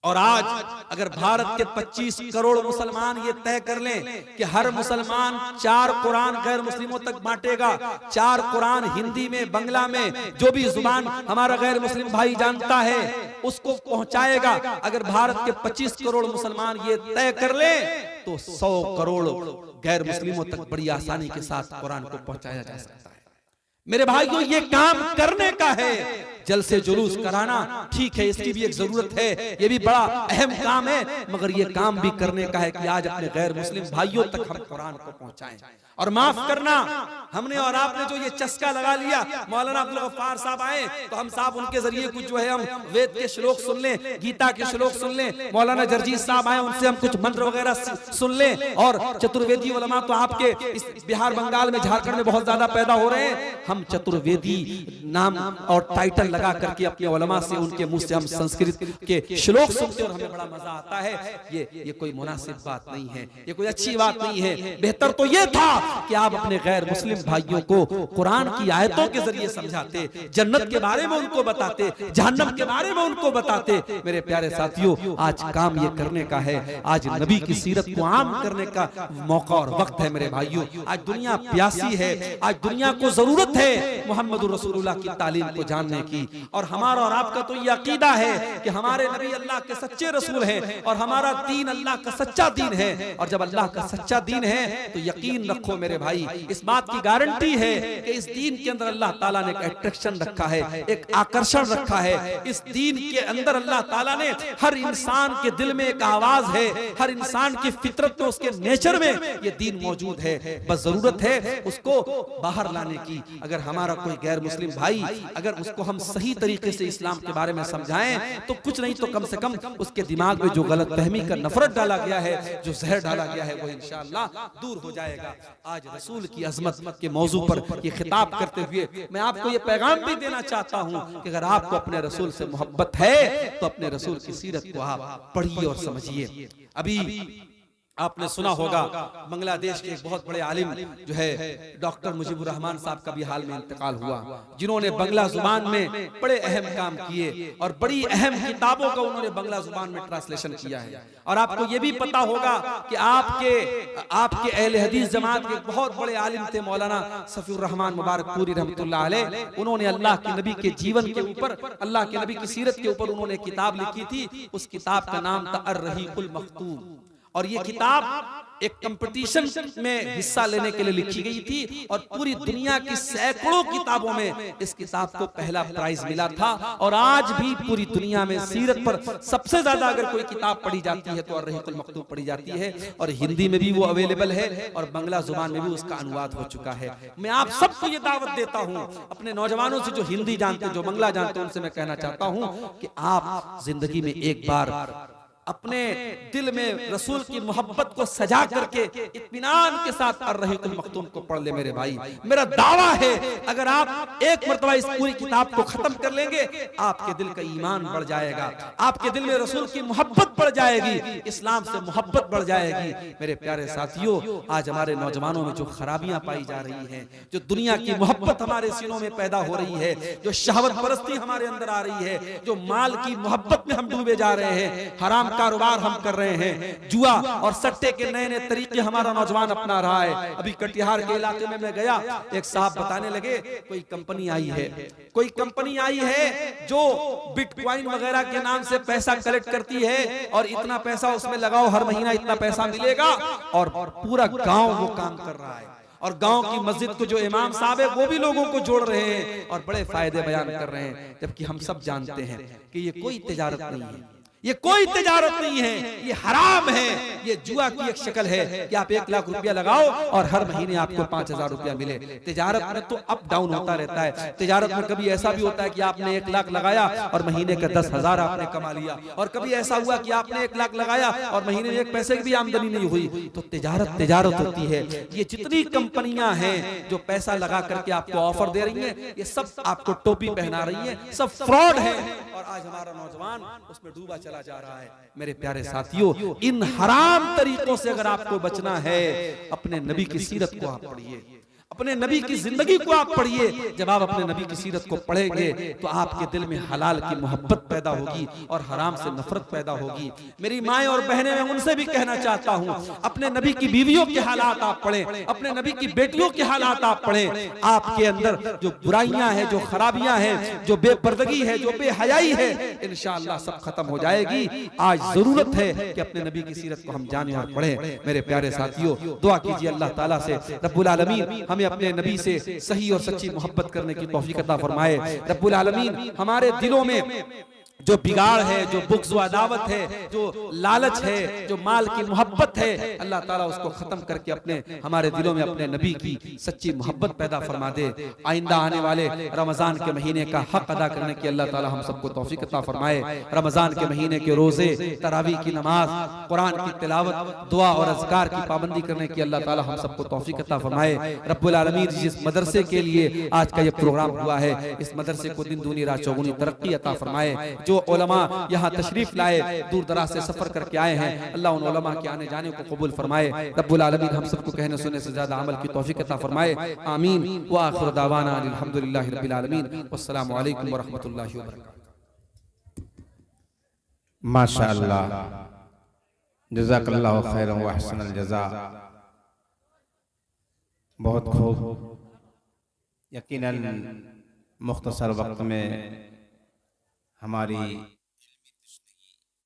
और आज अगर भारत के 25 करोड़ मुसलमान ये तय कर लें कि हर मुसलमान 4 कुरान गैर मुस्लिमों तक बांटेगा, 4 कुरान हिंदी में, बंगला में, जो भी जुबान हमारा गैर मुस्लिम भाई जानता है उसको पहुंचाएगा। अगर भारत के 25 करोड़ मुसलमान ये तय कर ले तो 100 करोड़ गैर मुस्लिमों तक बड़ी आसानी के साथ कुरान को पहुंचाया जा सकता है। मेरे भाइयों, ये काम करने का है, जलसे जुलूस कराना ठीक है, इसकी भी एक जरूरत है, ये भी बड़ा अहम काम है, मगर ये काम भी करने का है कि आज अपने गैर मुस्लिम भाइयों तक हम कुरान को पहुंचाएं। और माफ करना, हमने और आपने जो ये चस्का लगा लिया, मौलाना अब्दुल गफ्फार साहब आए तो हम साहब उनके जरिए कुछ जो है हम वेद के श्लोक सुन लें, गीता के श्लोक सुन लें, मौलाना जरजीत साहब आए उनसे हम कुछ मंत्र वगैरह सुन लें, और चतुर्वेदी उलमा तो आपके इस बिहार बंगाल में झारखंड में बहुत ज्यादा पैदा हो रहे हैं। हम चतुर्वेदी नाम और टाइटल लगा करके अपने उलमा से, उनके मुंह से हम संस्कृत के श्लोक सुनते और हमें बड़ा मजा आता है। ये कोई मुनासिब बात नहीं है, ये कोई अच्छी बात नहीं है। बेहतर तो ये था कि आप अपने गैर मुस्लिम भाइयों को कुरान की आयतों के जरिए समझाते, जन्नत के बारे में उनको बताते, जहन्नम के बारे में उनको बताते। मेरे प्यारे साथियों, आज काम ये करने का है, आज नबी की सीरत को आम करने का मौका और वक्त है। मेरे भाइयों, आज दुनिया प्यासी है, आज दुनिया को जरूरत है मोहम्मद रसूलुल्लाह की तालीम को जानने की। और हमारा और आपका तो ये अकीदा है कि हमारे नबी अल्लाह के सच्चे रसूल हैं और हमारा दीन अल्लाह का सच्चा दीन है। और जब अल्लाह का सच्चा दीन है तो यकीन रखो मेरे भाई, इस बात की गारंटी है कि इस दीन के अंदर अल्लाह ताला ने एक अट्रैक्शन रखा है, एक आकर्षण रखा है। इस दीन के अंदर अल्लाह ताला ने हर इंसान के दिल में एक आवाज है, हर इंसान की फितरत में, उसके नेचर में ये दीन मौजूद है। बस जरूरत है उसको बाहर लाने की। अगर हमारा कोई गैर मुस्लिम भाई, अगर उसको हम सही तरीके से इस्लाम के बारे में समझाएं तो कुछ नहीं तो कम से कम उसके दिमाग में जो गलत फहमी का नफरत डाला गया है, जो जहर डाला गया है, वो इंशाअल्लाह दूर हो जाएगा। आज रसूल की अजमत के मौजू पर ये खिताब करते हुए मैं आपको ये पैगाम भी देना चाहता हूं कि अगर आपको अपने रसूल से मोहब्बत है तो अपने रसूल की सीरत को आप पढ़िए और समझिए। अभी आपने सुना होगा बांग्लादेश के एक बहुत बड़े आलिम जो है डॉक्टर मुजीबुर रहमान साहब का भी हाल में इंतकाल हुआ, जिन्होंने बांग्ला जुबान में बड़े अहम काम किए और बड़ी अहम किताबों का उन्होंने बांग्ला जुबान में ट्रांसलेशन किया है। और आपको ये भी पता होगा कि आपके अहले हदीस जमात के बहुत बड़े आलिम थे मौलाना सफीउर रहमान मुबारकपुरी रहमतुल्लाह अलैह। उन्होंने अल्लाह के नबी के जीवन के ऊपर, अल्लाह के नबी की सीरत के ऊपर उन्होंने किताब लिखी थी। उस किताब का नाम था अर्रहीकुल मख्तूम। और ये किताब एक कंपटीशन में हिस्सा लेने के लिए लिखी गई थी और पूरी दुनिया की सैकड़ों किताबों में इस किताब को पहला प्राइज मिला था। और आज भी पूरी दुनिया में सीरत पर सबसे ज्यादा अगर कोई किताब पढ़ी जाती है तो अर्रहीकुल मख्तूम पढ़ी जाती है। और हिंदी में भी वो अवेलेबल है और बांग्ला जुबान में भी उसका अनुवाद हो चुका है। मैं आप सबको ये दावत देता हूँ, अपने नौजवानों से जो हिंदी जानते, जो बांग्ला जानते, उनसे मैं कहना चाहता हूँ कि आप जिंदगी में एक बार अपने दिल में रसूल की मोहब्बत को सजा करके इत्मीनान के साथ अर्रहीकुल मख्तूम को पढ़ ले मेरे भाई। मेरा दावा है अगर आप एक मर्तबा इस पूरी किताब को खत्म कर लेंगे, आपके दिल का ईमान बढ़ जाएगा, आपके दिल में रसूल की मोहब्बत बढ़ जाएगी, इस्लाम से मोहब्बत बढ़ जाएगी। मेरे प्यारे साथियों, आज हमारे नौजवानों में जो खराबियां पाई जा रही हैं, जो दुनिया की मोहब्बत हमारे सीनों में पैदा हो रही है, जो शहवत परस्ती हमारे अंदर आ रही है, जो माल की मोहब्बत में हम डूबे जा रहे हैं, हराम कारोबार हम कर रहे हैं, जुआ और सट्टे के नए नए तरीके हमारा नौजवान अपना रहा है। अभी कटिहार के इलाके में मैं गया, एक साहब बताने लगे कोई कंपनी आई है जो बिटकॉइन वगैरह के नाम से पैसा कलेक्ट करती है और इतना पैसा उसमें लगाओ, हर महीना इतना पैसा मिलेगा, और पूरा गांव वो काम कर रहा है। और गांव की मस्जिद को जो इमाम साहब है वो भी लोगों को जोड़ रहे हैं और बड़े फायदे बयान कर रहे हैं। जबकि हम सब जानते हैं कि ये कोई तिजारत नहीं है, ये कोई तिजारत नहीं है, ये हराम है, ये जुआ की एक शक्ल है कि आप 1 लाख रुपया लगाओ और हर महीने आपको 5000 रुपया मिले। तिजारत में तो अप डाउन होता रहता है। तिजारत में कभी ऐसा भी होता है कि आपने 1 लाख लगाया और महीने का 10,000 आपने कमा लिया, और कभी ऐसा हुआ कि आपने 1 लाख लगाया और महीने में 1 पैसे की भी आमदनी नहीं हुई। तो तिजारत होती है। ये जितनी कंपनियां हैं जो पैसा लगा करके आपको ऑफर दे रही हैं, ये सब आपको टोपी पहना रही है, सब फ्रॉड है। और आज हमारा नौजवान उसमें डूबा चला जा रहा है। मेरे प्यारे साथियों, इन हराम तरीकों से अगर आपको बचना है, अपने नबी की सीरत को आप पढ़िए, अपने नबी की जिंदगी को आप पढ़िए। जब आप अपने नबी की सीरत को पढ़ेंगे तो आपके दिल में हलाल की मोहब्बत पैदा होगी और हराम से नफरत पैदा होगी। मेरी माएं और बहनें, मैं उनसे भी कहना चाहता हूं, अपने नबी की बीवियों के हालात आप पढ़ें, अपने नबी की बेटियों के हालात आप पढ़ें। आपके अंदर जो बुराइयां हैं, जो खराबियां हैं, जो बेपर्दगी है, जो बेहयाई है, इंशाअल्लाह सब खत्म हो जाएगी। आज जरूरत है कि अपने नबी की सीरत को हम जाने और पढ़ें। मेरे प्यारे साथियों, दुआ कीजिए अल्लाह ताला से रब्बुल आलमीन हमें हमें अपने नबी से सही और सच्ची मोहब्बत करने की तौफीक अता फरमाए। रब्बुल आलमीन हमारे दिलों में जो बिगाड़ है, जो बुग़्ज़ व अदावत है, जो लालच है, जो माल की मोहब्बत है, अल्लाह ताला उसको ख़त्म करके अपने हमारे दिलों में अपने नबी की सच्ची मोहब्बत पैदा फरमा दे। आइंदा आने वाले रमज़ान के महीने का हक अदा करने की अल्लाह ताला हम सबको तौफीक अता फरमाए। रमज़ान के महीने के रोज़े, तरावी की नमाज, कुरान की तिलावत, दुआ और अज़कार की पाबंदी करने की अल्लाह ताला हम सबको तौफीक अता फरमाए। रब्बुल आलमीन जिस मदरसे के लिए आज का ये प्रोग्राम हुआ है, इस मदरसे को दिन दूनी रात चौगुनी तरक्की अता फरमाए। जो उलमा यहाँ तशरीफ लाए, दूर दराज से सफर करके आए हैं, अल्लाह उन उलमा के आने जाने को कबूल फरमाए। रब्बुल आलमीन हम सबको कहने सुनने से ज्यादा अमल की तौफीक अता फरमाए। आमीन व आखिर दावाना अल्हम्दुलिल्लाहि रब्बिल आलमीन। वस्सलामु अलैकुम व रहमतुल्लाहि व बरकातुहू। माशाअल्लाह, जज़ाकल्लाहु खैरन व अहसनल जज़ा। बहुत खूब। यकीनन मुख्तसर वक्त में हमारी